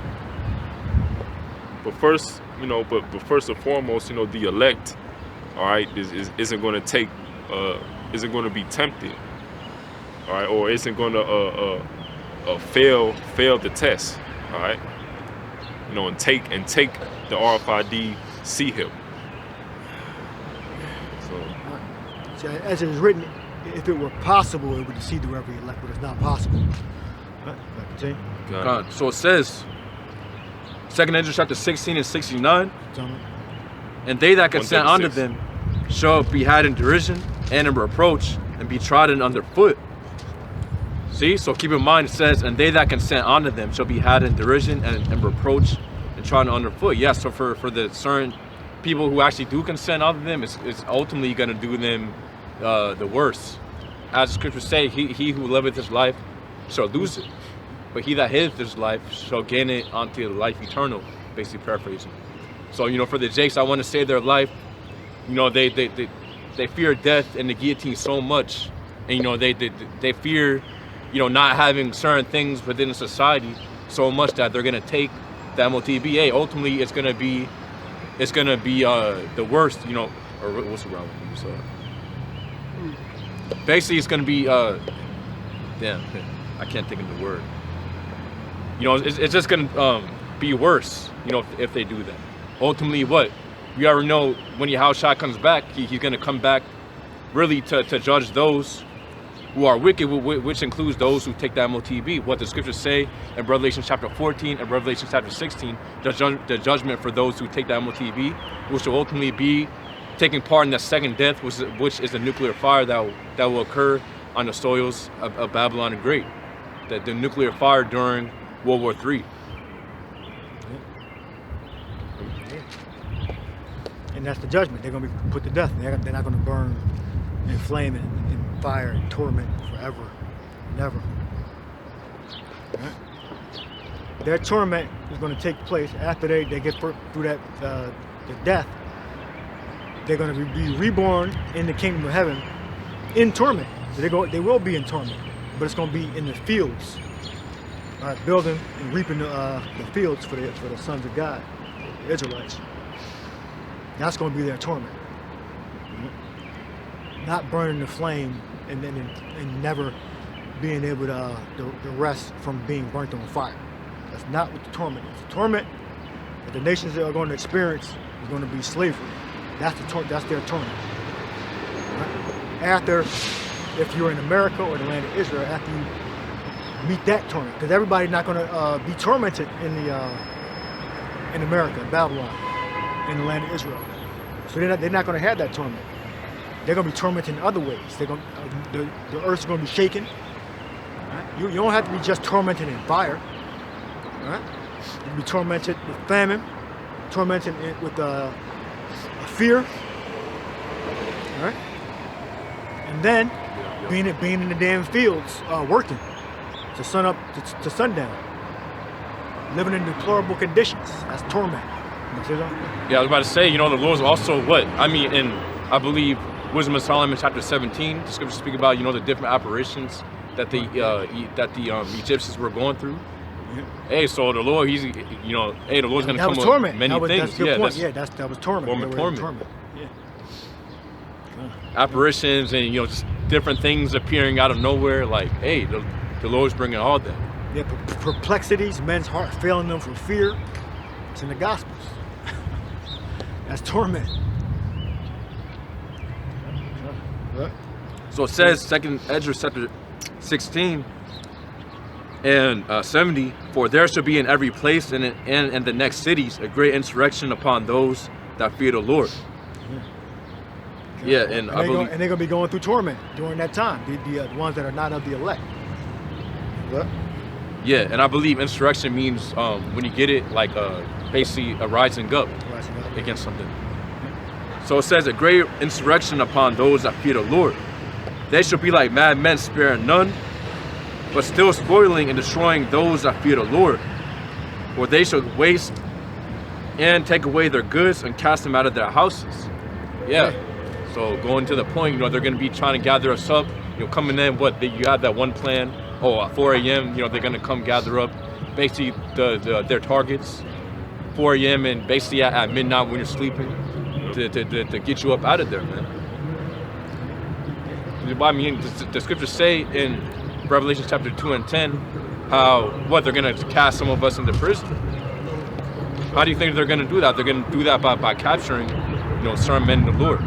But first, you know, but first and foremost, you know, the elect, all right, isn't going to be tempted, all right, or isn't going to fail the test, all right, you know, and take the RFID seal. So, as it is written, if it were possible, it would deceive the every elect, but it's not possible. Right? Continue. God. So it says, 2nd Ezra chapter 16 and 69. "And they that consent unto them shall be had in derision and in reproach, and be trodden underfoot." See, so keep in mind, it says, "And they that consent unto them shall be had in derision and reproach, and trodden underfoot." Yeah, so for the certain people who actually do consent unto them, it's ultimately going to do them the worst. As the scriptures say, he who liveth his life shall lose it, but he that hateth his life shall gain it unto life eternal, basically paraphrasing. So, you know, for the Jakes, I want to save their life. You know, they fear death and the guillotine so much, and, you know, they fear, you know, not having certain things within the society so much that they're going to take the MOTBA. Ultimately, it's going to be the worst, you know, or what's the wrong with you? Basically, it's going to be, damn, I can't think of the word. You know, it's just going to be worse, you know, if they do that. Ultimately, what? We already know when Yahushua comes back, he's going to come back really to judge those who are wicked, which includes those who take the MOTB. What the scriptures say in Revelation chapter 14 and Revelation chapter 16, the judgment for those who take the MOTB, which will ultimately be taking part in the second death, which is the nuclear fire that will occur on the soils of Babylon the Great. The nuclear fire during World War III. And that's the judgment. They're going to be put to death. They're not going to burn in flame and in fire and torment forever, never. Right? Their torment is going to take place after they get through that the death. They're going to be reborn in the kingdom of heaven in torment. So they will be in torment, but it's going to be in the fields, building and reaping the fields for the sons of God, the Israelites. That's going to be their torment. Not burning the flame and never being able to rest from being burnt on fire. That's not what the torment is. The torment that the nations are going to experience is going to be slavery. That's their torment. Right? After, if you're in America or the land of Israel, after you meet that torment, because everybody's not going to be tormented in America, Babylon, in the land of Israel. So they're not going to have that torment. They're going to be tormented in other ways. The earth's going to be shaken. Right? You don't have to be just tormented in fire. Right? You'll be tormented with famine, tormented with fear. Right? And then being in the damn fields, working to sun up to sundown, living in deplorable conditions. That's torment. Yeah, I was about to say, the Lord's also what? I mean, I believe Wisdom of Solomon chapter 17, the scriptures speak about, the different apparitions that the Egyptians were going through. Yeah. Hey, so the Lord, the Lord's going to come with many things. That was torment. Torment. Yeah. Apparitions and, just different things appearing out of nowhere. Like, hey, the Lord's bringing all that. Yeah, perplexities, men's heart failing them for fear. It's in the Gospels. That's torment. So it says, 2 Ezra chapter 16 and 70, for there shall be in every place and in the next cities a great insurrection upon those that fear the Lord. Yeah, and I believe, they're going to be going through torment during that time. The ones that are not of the elect. What? Yeah, and I believe insurrection means when you get it, like basically a rising up against something. So it says a great insurrection upon those that fear the Lord. They shall be like mad men, sparing none, but still spoiling and destroying those that fear the Lord. For they shall waste and take away their goods and cast them out of their houses. Yeah. So going to the point, they're going to be trying to gather us up. Coming in, you have that one plan. At 4 a.m., they're going to come gather up basically their targets. 4 a.m. and basically at midnight when you're sleeping to get you up out of there, man. I mean, the scriptures say in Revelation chapter 2 and 10 how they're going to cast some of us into prison. How do you think they're going to do that? They're going to do that by capturing, certain men in the Lord.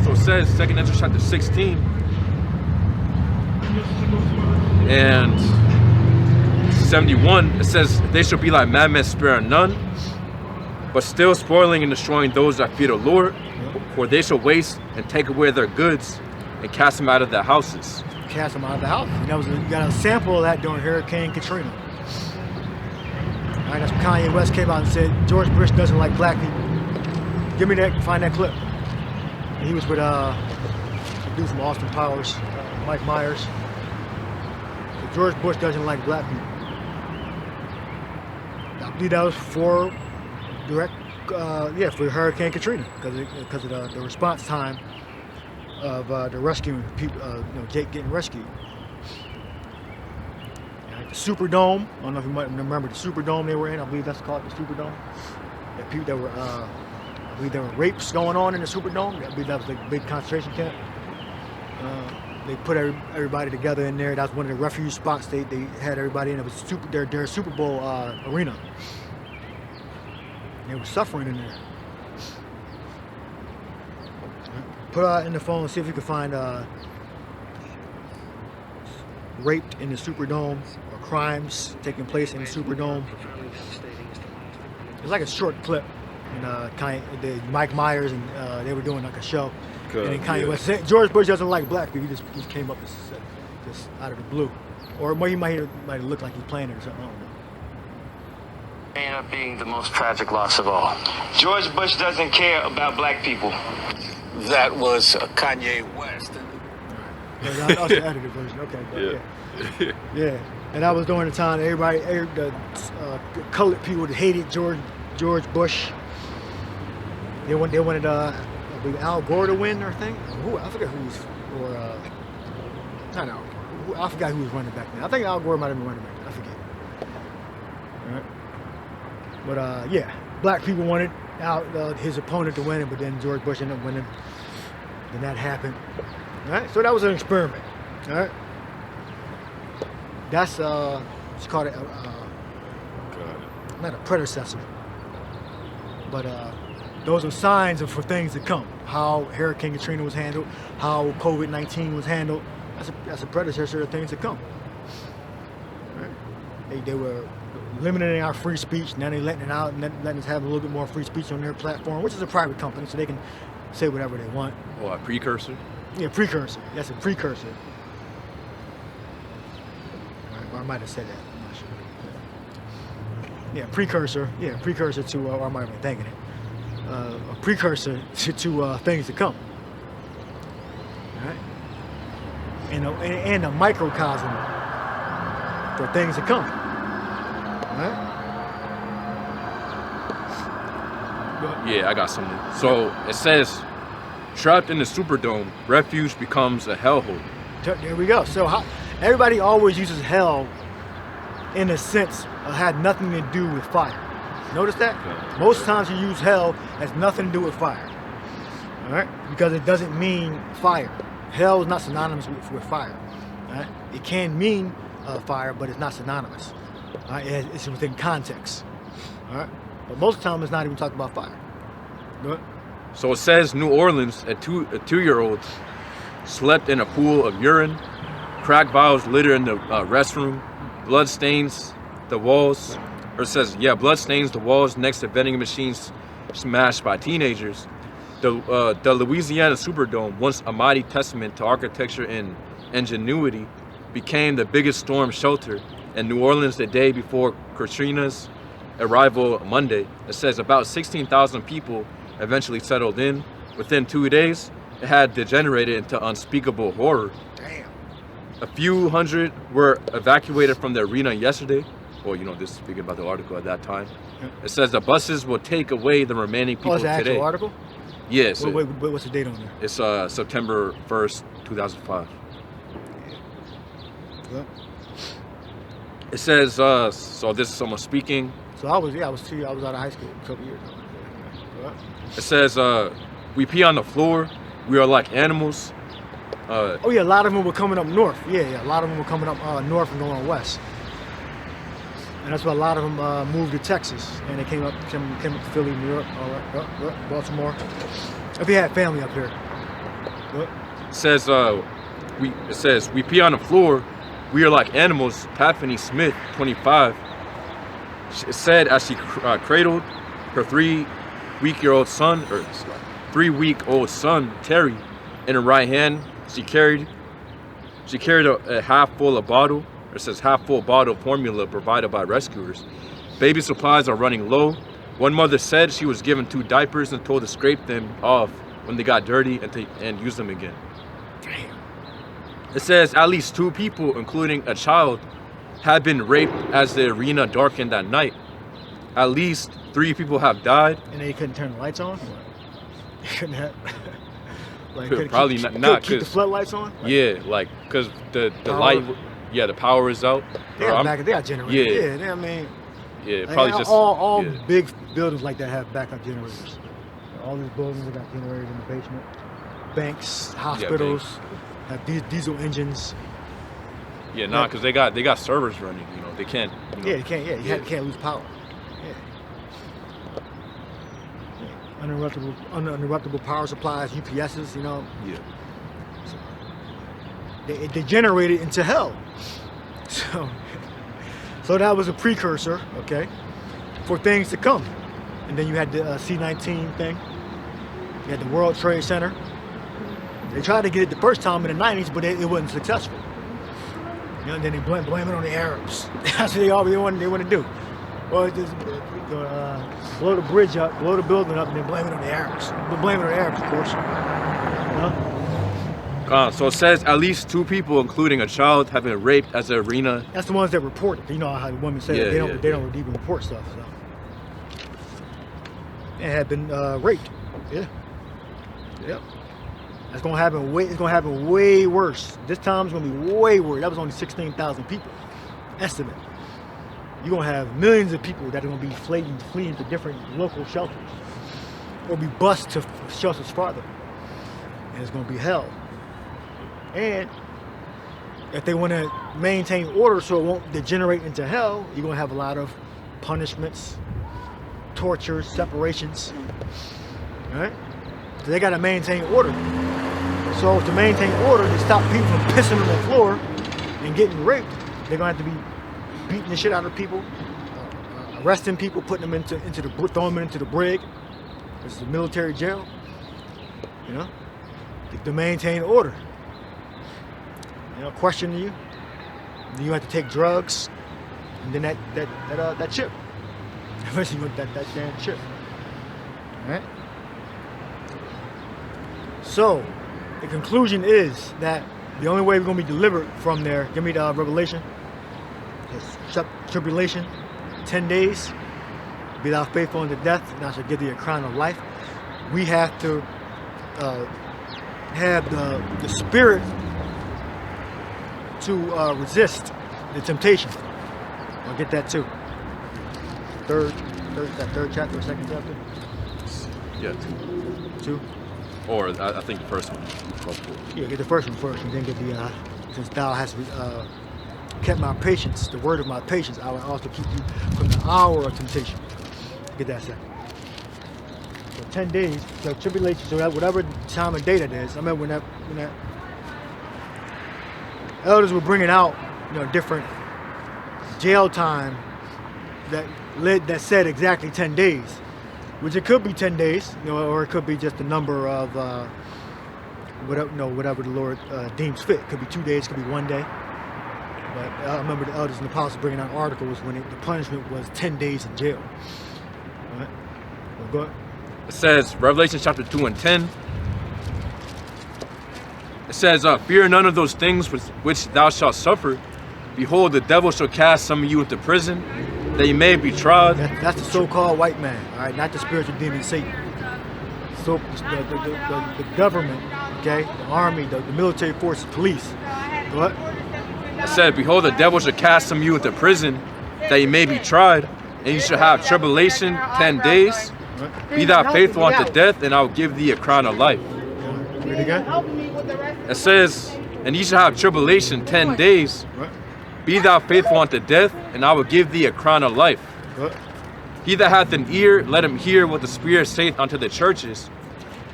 So it says, 2 Ezra chapter 16 and 71, it says, they shall be like madmen, sparing none, but still spoiling and destroying those that fear the Lord, for they shall waste and take away their goods and cast them out of their houses. Cast them out of the house. You got a sample of that during Hurricane Katrina. All right, that's when Kanye West came out and said, George Bush doesn't like black people. Give me that, find that clip. And he was with a dude from Austin Powers, Mike Myers. So George Bush doesn't like black people. I believe that was for Hurricane Katrina because of the response time of the rescuing people, getting rescued. The Superdome. I don't know if you might remember the Superdome they were in. I believe that's called the Superdome. The people that were, I believe there were rapes going on in the Superdome. I believe that was a big concentration camp. They put everybody together in there. That was one of the refuge spots they had everybody in. It was their Super Bowl arena. They were suffering in there. Put out in the phone and see if you can find raped in the Superdome or crimes taking place in the Superdome. It's like a short clip. And Mike Myers and they were doing like a show. And then Kanye West said, George Bush doesn't like black people. He just came up just out of the blue. Or he might look like he's playing it or something. I don't know. may end up being the most tragic loss of all. George Bush doesn't care about black people. That was Kanye West. Yeah, that was the edited version. Okay. Yeah. Yeah. And that was during the time the colored people that hated George Bush. They wanted I believe Al Gore to win or thing. I forget who was I forgot who was running back then. I think Al Gore might have been running back then. I forget. All right. But yeah, black people wanted his opponent to win it, but then George Bush ended up winning. Then that happened. All right. So that was an experiment. All right. That's it's called not a predecessor, but those are signs for things to come. How Hurricane Katrina was handled, how COVID-19 was handled. That's a predecessor of things to come. Right? They were limiting our free speech. Now they're letting it out and letting us have a little bit more free speech on their platform, which is a private company, so they can say whatever they want. Oh, a precursor? Yeah, precursor. That's a precursor. Or I might have said that. I'm not sure. Yeah, precursor. Yeah, precursor to, or I might have been thinking it. A precursor to things to come. All right? And a microcosm for things to come. All right? Yeah, I got something. So it says, trapped in the Superdome, refuge becomes a hellhole. There we go. So everybody always uses hell in a sense of had nothing to do with fire. Notice that? Most times you use hell has nothing to do with fire. All right? Because it doesn't mean fire. Hell is not synonymous with fire. All right? It can mean fire, but it's not synonymous. All right? It's within context. All right? But most of the time it's not even talking about fire. Go ahead. So it says New Orleans, a two-year-old slept in a pool of urine, crack vials litter in the restroom, blood stains the walls. Or it says, blood stains the walls next to vending machines smashed by teenagers. The Louisiana Superdome, once a mighty testament to architecture and ingenuity, became the biggest storm shelter in New Orleans the day before Katrina's arrival Monday. It says about 16,000 people eventually settled in. Within 2 days, it had degenerated into unspeakable horror. Damn. A few hundred were evacuated from the arena yesterday. Well, this is speaking about the article at that time. It says the buses will take away the remaining people it's an today. actual article? Yes. Wait, what's the date on there? It's September 1st, 2005. Yeah. It says, so this is someone speaking. So I was out of high school a couple years ago. Yeah. It says, we pee on the floor. We are like animals. A lot of them were coming up north. Yeah, a lot of them were coming up north and going west. And that's why a lot of them moved to Texas, and they came up to Philly, New York, all right, Baltimore. If you had family up here. What? It says we pee on the floor. We are like animals. Paffany Smith, 25, said as she cradled her 3-week-old son, Terry, in her right hand. She carried a half full of bottle. It says half full bottle of formula provided by rescuers. Baby supplies are running low. One mother said she was given 2 diapers and told to scrape them off when they got dirty and use them again. Damn. It says at least 2 people, including a child, had been raped as the arena darkened that night. At least 3 people have died. And they couldn't turn the lights on? They couldn't have... Probably not. Keep the floodlights on? Yeah, because the light... Yeah, the power is out. They got generators. Yeah. I mean... Yeah, probably just... All big buildings like that have backup generators. All these buildings have got generators in the basement. Banks, hospitals, have diesel engines. Yeah, because they got servers running. They can't. You can't lose power. Yeah. Uninterruptible power supplies, UPSs. Yeah. So it degenerated into hell. So that was a precursor, okay, for things to come. And then you had the C-19 thing. You had the World Trade Center. They tried to get it the first time in the 90s, but it wasn't successful. And then they blame it on the Arabs. That's what they want to do. Or just blow the bridge up, blow the building up, and then blame it on the Arabs. Blame it on the Arabs, of course. So it says at least 2 people, including a child, have been raped as an arena. That's the ones that report it. You know how the women say Yeah, they don't even report stuff. So. And have been raped. Yeah. Yep. That's gonna happen. It's gonna happen way worse. This time it's gonna be way worse. That was only 16,000 people. Estimate. You're gonna have millions of people that are gonna be fleeing to different local shelters, or be bused to shelters farther. And it's gonna be hell. And if they want to maintain order so it won't degenerate into hell, you're gonna have a lot of punishments, tortures, separations. All right? So they gotta maintain order. So to maintain order, to stop people from pissing on the floor and getting raped, they're gonna have to be beating the shit out of people, arresting people, putting them throwing them into the brig. This is a military jail. You know, to maintain order. You know, questioning you. Then you have to take drugs, and then that chip. Eventually, with that damn chip. All right. So, the conclusion is that the only way we're gonna be delivered from there. Give me the Revelation. Tribulation, 10 days. Be thou faithful unto death, and I shall give thee a crown of life. We have to have the spirit to resist the temptation. I'll get that too. Third chapter, second chapter. Yeah, 2. Or I think the first one. Yeah, get the first one first, and then get the since thou hast kept my patience, the word of my patience, I will also keep you from the hour of temptation. Get that second. So 10 days, so tribulation, so that whatever time of day that is. I remember when that elders were bringing out, different jail time that said exactly 10 days, which it could be 10 days, or it could be just a number of whatever the Lord deems fit. It could be 2 days, it could be 1 day. But I remember the elders and the apostles bringing out articles when the punishment was 10 days in jail. All right. Well, go ahead. It says, Revelation chapter 2 and 10. It says, fear none of those things which thou shalt suffer. Behold, the devil shall cast some of you into prison, that you may be tried. That's the so-called white man, all right, not the spiritual demon Satan. So the government, okay, the army, the military forces, police. What? It said, behold, the devil shall cast some of you into prison, that you may be tried, and you shall have tribulation 10 days. Be thou faithful unto death, and I will give thee a crown of life. Read it again. It says, and ye shall have tribulation 10 days. Be thou faithful unto death, and I will give thee a crown of life. He that hath an ear, let him hear what the Spirit saith unto the churches.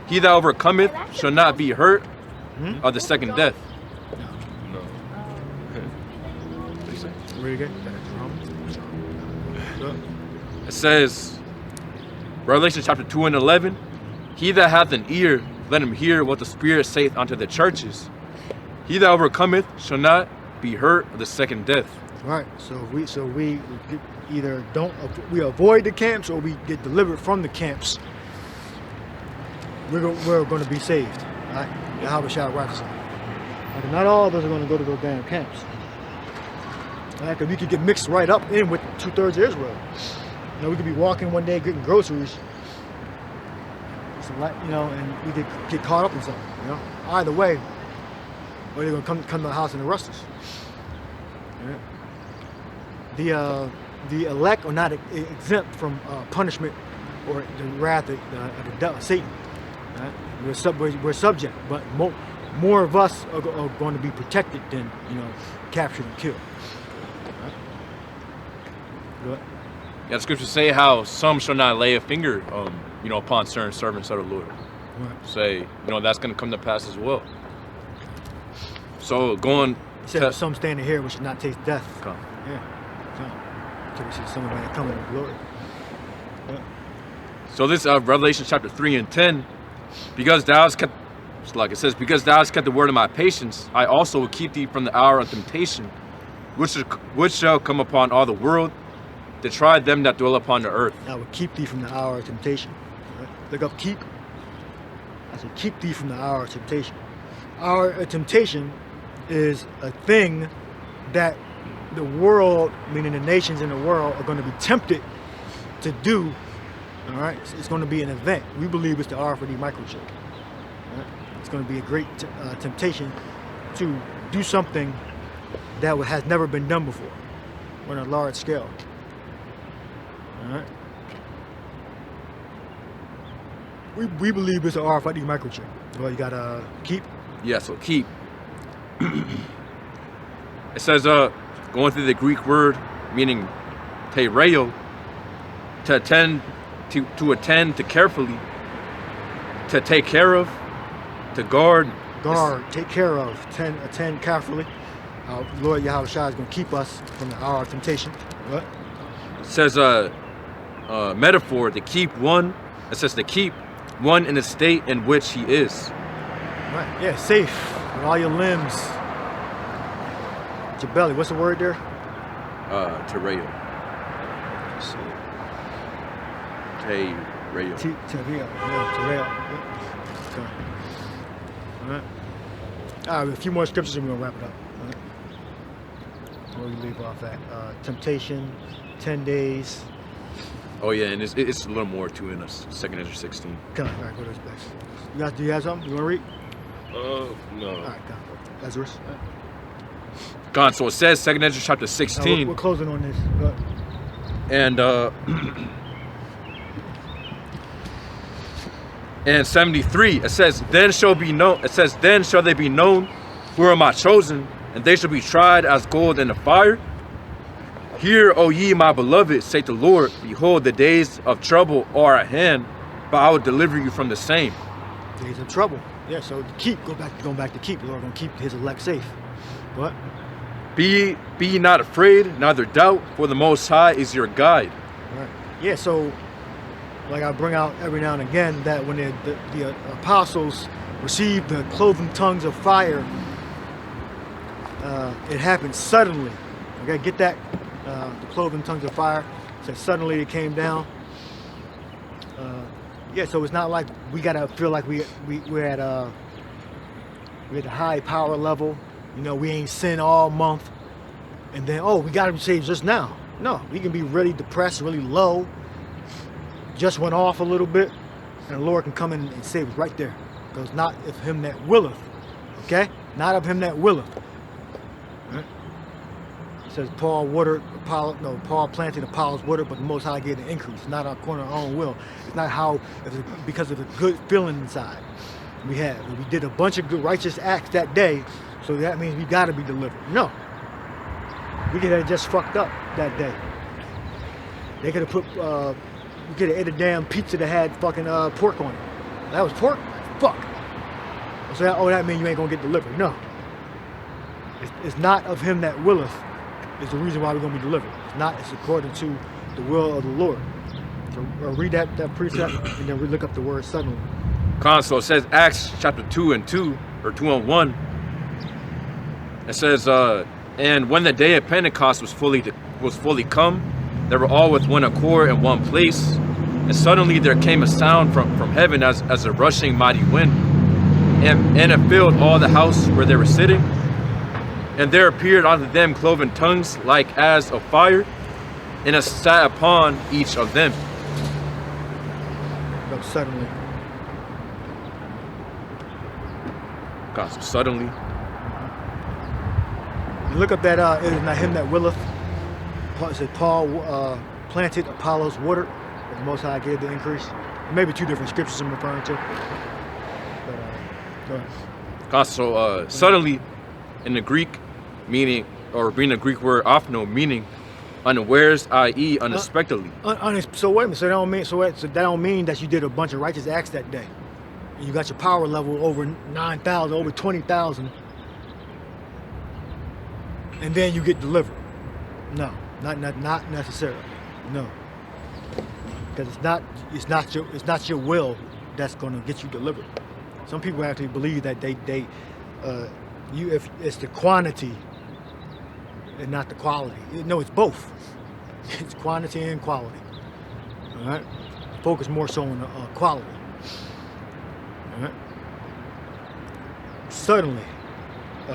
He that overcometh shall not be hurt of the second death. Read it again. It says, Revelation chapter 2 and 11, he that hath an ear, let him hear what the Spirit saith unto the churches. He that overcometh shall not be hurt of the second death. Right. So we either we avoid the camps, or we get delivered from the camps. We're going to be saved. All right. Yahweh shall righteous. Not all of us are going to go to those damn camps. All right, because we could get mixed right up in with 2/3 of Israel. We could be walking one day getting groceries, and we could get caught up in something. Either way, or they're gonna come to the house and arrest us. Yeah. The elect are not exempt from punishment or the wrath of the devil, Satan. Right? We're subject, but more of us are going to be protected than captured and killed. Right? Good. Yeah, the scriptures say how some shall not lay a finger, upon certain servants of the Lord. Right. Say, that's going to come to pass as well. So going. He said, some standing here, we should not taste death. Come. Yeah. Until we see somebody coming in glory. Yeah. So this Revelation chapter 3 and 10, because thou hast kept, because thou hast kept the word of my patience, I also will keep thee from the hour of temptation, which shall come upon all the world, to try them that dwell upon the earth. I will keep thee from the hour of temptation. Right? Look up keep. I said keep thee from the hour of temptation. Hour of temptation is a thing that the world, meaning the nations in the world, are going to be tempted to do. All right, it's going to be an event. We believe it's the RFID microchip. Right? It's going to be a great temptation to do something that has never been done before on a large scale. All right. We believe it's an RFID microchip. Well, you gotta keep. Yeah, so keep. It says, going through the Greek word meaning tereo, to attend to carefully, to take care of, to guard. Guard, take care of, attend carefully. Lord Yahweh Shai is going to keep us from the hour of temptation. What? It says, metaphor, to keep one. It says to keep one in the state in which he is. Right, yeah, safe with all your limbs. Your belly, what's the word there? Tereo. Let's see. Tereo. Tereo, yeah, tereo. Okay. All right. All right, a few more scriptures and we're going to wrap it up. All right. Where we leave off at? Temptation, 10 days. Oh yeah, and it's a little more too in us. 2nd Ezra 16. Come on, all right, go to this place. Do you have something? You want to read? No. All right, come on. Ezra. God, so it says 2nd Ezra chapter 16. We're closing on this. Go ahead. And and 73, it says, then shall they be known who are my chosen, and they shall be tried as gold in the fire. Hear, O ye my beloved, saith the Lord, behold, the days of trouble are at hand, but I will deliver you from the same. Days of trouble. Yeah, so going back to keep. The Lord gonna keep his elect safe. What? Be ye not afraid, neither doubt, for the Most High is your guide. All right. Yeah, so like I bring out every now and again that when the apostles received the cloven tongues of fire, it happened suddenly. Okay, get that? The cloven tongues of fire. So suddenly it came down. Yeah, so it's not like we gotta feel like we're at a high power level. You know, we ain't sin all month, and then we gotta be saved just now. No, we can be really depressed, really low. Just went off a little bit, and the Lord can come in and save us right there. Because not of him that willeth, okay? Not of him that willeth. Right? It says Paul planted, Apollos watered, but the Most High gave the increase. Not according to our own will. It's not because of the good feeling inside we have. We did a bunch of good righteous acts that day, so that means we got to be delivered. No. We could have just fucked up that day. They could have put, we could have ate a damn pizza that had fucking pork on it. That was pork? Fuck. So that means you ain't gonna get delivered. No. It's not of him that willeth is the reason why we're gonna be delivered. It's according to the will of the Lord. So read that precept and then we look up the word suddenly. So it says Acts chapter 2 and 2, or 2 and 1. It says, and when the day of Pentecost was fully come, they were all with one accord in one place, and suddenly there came a sound from heaven as a rushing mighty wind, and it filled all the house where they were sitting. And there appeared unto them cloven tongues like as of fire, and it sat upon each of them. But suddenly. God, so suddenly. You look up that it is not him that willeth. It said Paul planted, Apollos watered, but the Most High gave the increase. Maybe two different scriptures I'm referring to. But go ahead. God, so suddenly in the Greek meaning, or being a Greek word ophno, meaning unawares, i.e. unexpectedly. So wait a minute. So that don't mean that you did a bunch of righteous acts that day. You got your power level over 9,000, over 20,000, and then you get delivered. No, not necessarily. No, because it's not your will that's going to get you delivered. Some people actually believe that if it's the quantity and not the quality. No, it's both. It's quantity and quality. All right. Focus more so on quality. All right. Suddenly,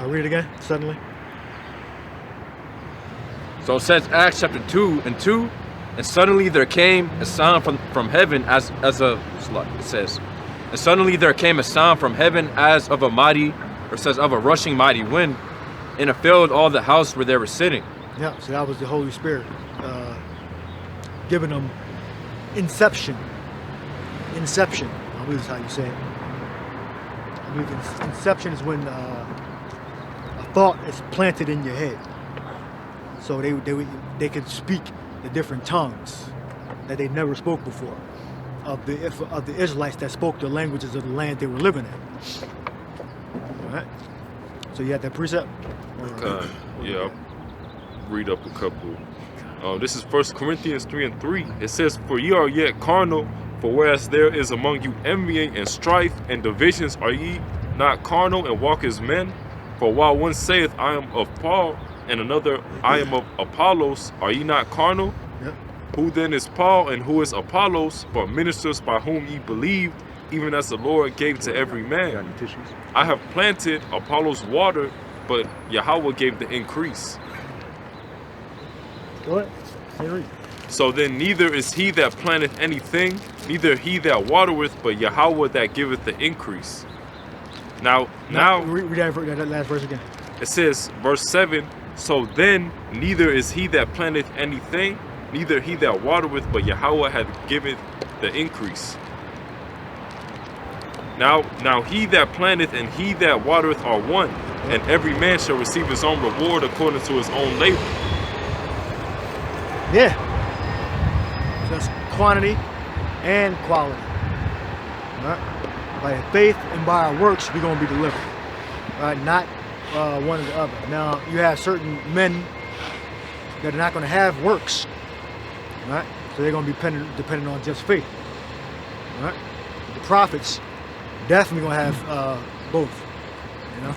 read it again. Suddenly. So it says Acts chapter 2:2, and suddenly there came a sound from heaven as of it says, and suddenly there came a sound from heaven as of a mighty, or it says of a rushing mighty wind, and it filled all the house where they were sitting. Yeah. So that was the Holy Spirit giving them inception. Inception. I believe that's how you say it. I believe inception is when a thought is planted in your head. So they could speak the different tongues that they never spoke before of the Israelites that spoke the languages of the land they were living in. All right. So you had that precept. Yeah, I'll read up a couple. This is 1 Corinthians 3:3. It says, "For ye are yet carnal, for whereas there is among you envying and strife and divisions, are ye not carnal and walk as men? For while one saith, I am of Paul, and another, I am of Apollos, are ye not carnal? Yep. Who then is Paul and who is Apollos, but ministers by whom ye believed, even as the Lord gave to every man? I have planted, Apollos watered, but Yahweh gave the increase." Go ahead. Read. So then neither is he that planteth anything, neither he that watereth, but Yahweh that giveth the increase. Now Read that last verse again. it says, verse 7, "So then neither is he that planteth anything, neither he that watereth, but Yahweh hath given the increase. Now he that planteth and he that watereth are one, and every man shall receive his own reward according to his own labor." Yeah. So that's quantity and quality. All right. By faith and by our works, we're going to be delivered. All right. Not one or the other. Now, you have certain men that are not going to have works. All right. So they're going to be dependent on just faith. All right. The prophets definitely going to have both. You know.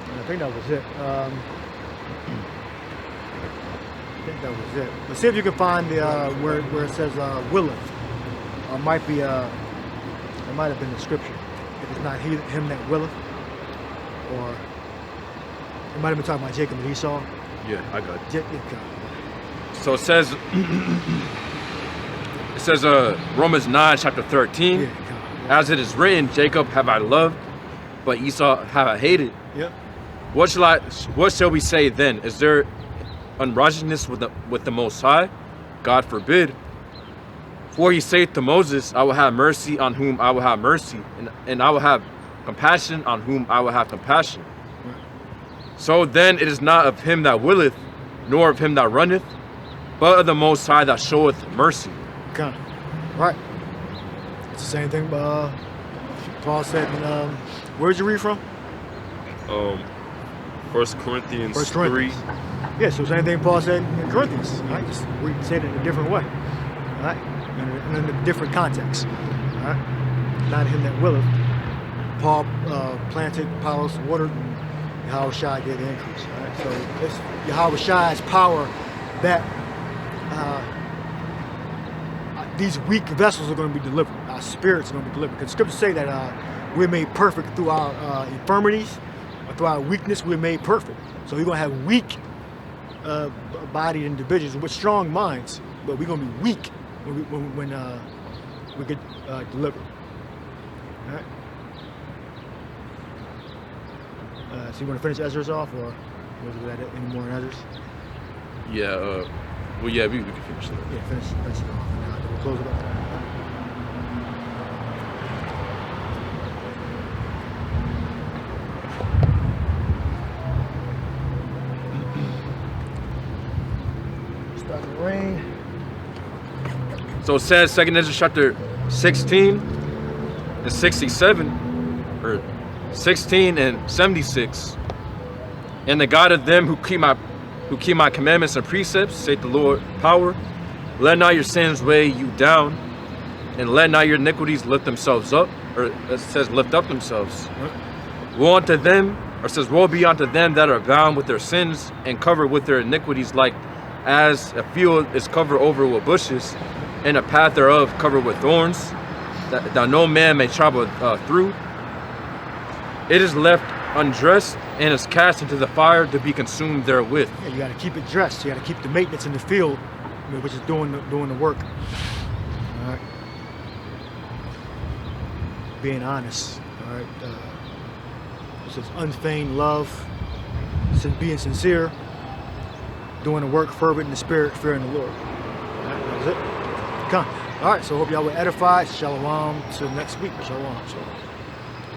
And I think that was it. I think that was it. But see if you can find the where it says willeth. Might be it might have been the scripture. If it's not him that willeth, or it might have been talking about Jacob and Esau. Yeah, I got it. So it says Romans 9 chapter 13. Yeah, As it is written, Jacob have I loved, but Esau have I hated. Yep. What shall we say then? Is there unrighteousness with the Most High? God forbid. For he saith to Moses, I will have mercy on whom I will have mercy, and I will have compassion on whom I will have compassion. So then it is not of him that willeth, nor of him that runneth, but of the Most High that showeth mercy. Kind of. Right. It's the same thing Paul said in, where'd you read from? 1 Corinthians 1 Corinthians. 3. Yeah, so same thing Paul said in Corinthians. Right? Just we said it in a different way. All right? In a different context. All right? Not him that willeth. Paul planted, Apollos watered, and Yahweh Shai gave the increase. All right? So it's Yahweh Shai's power that these weak vessels are going to be delivered. Our spirits are going to be delivered. Because scriptures say that we're made perfect through our infirmities, or through our weakness, we're made perfect. So we're going to have weak bodied individuals with strong minds, but we're going to be weak when we get delivered. All right. So you want to finish Ezra's off, or was that it? Any more in Ezra's? Yeah. Well, yeah, we can finish that. Yeah, finish it off, and we'll close it up. Starting to rain. So it says 2 Ezra chapter 16 and 67, or 16 and 76. And the God of them who keep my commandments and precepts, saith the Lord power, let not your sins weigh you down, and let not your iniquities lift themselves up, or it says lift up themselves. Woe unto them, Or says, woe be unto them that are bound with their sins and covered with their iniquities, like as a field is covered over with bushes, and a path thereof covered with thorns, that no man may travel through. It is left undressed and is cast into the fire to be consumed therewith. Yeah, you got to keep it dressed. You got to keep the maintenance in the field, which is doing the work. All right. Being honest. All right. It says unfeigned love, being sincere, doing the work, fervent in the spirit, fearing the Lord. All right, that was it. Come. All right. So hope y'all were edified. Shalom till next week. Shalom. Shalom.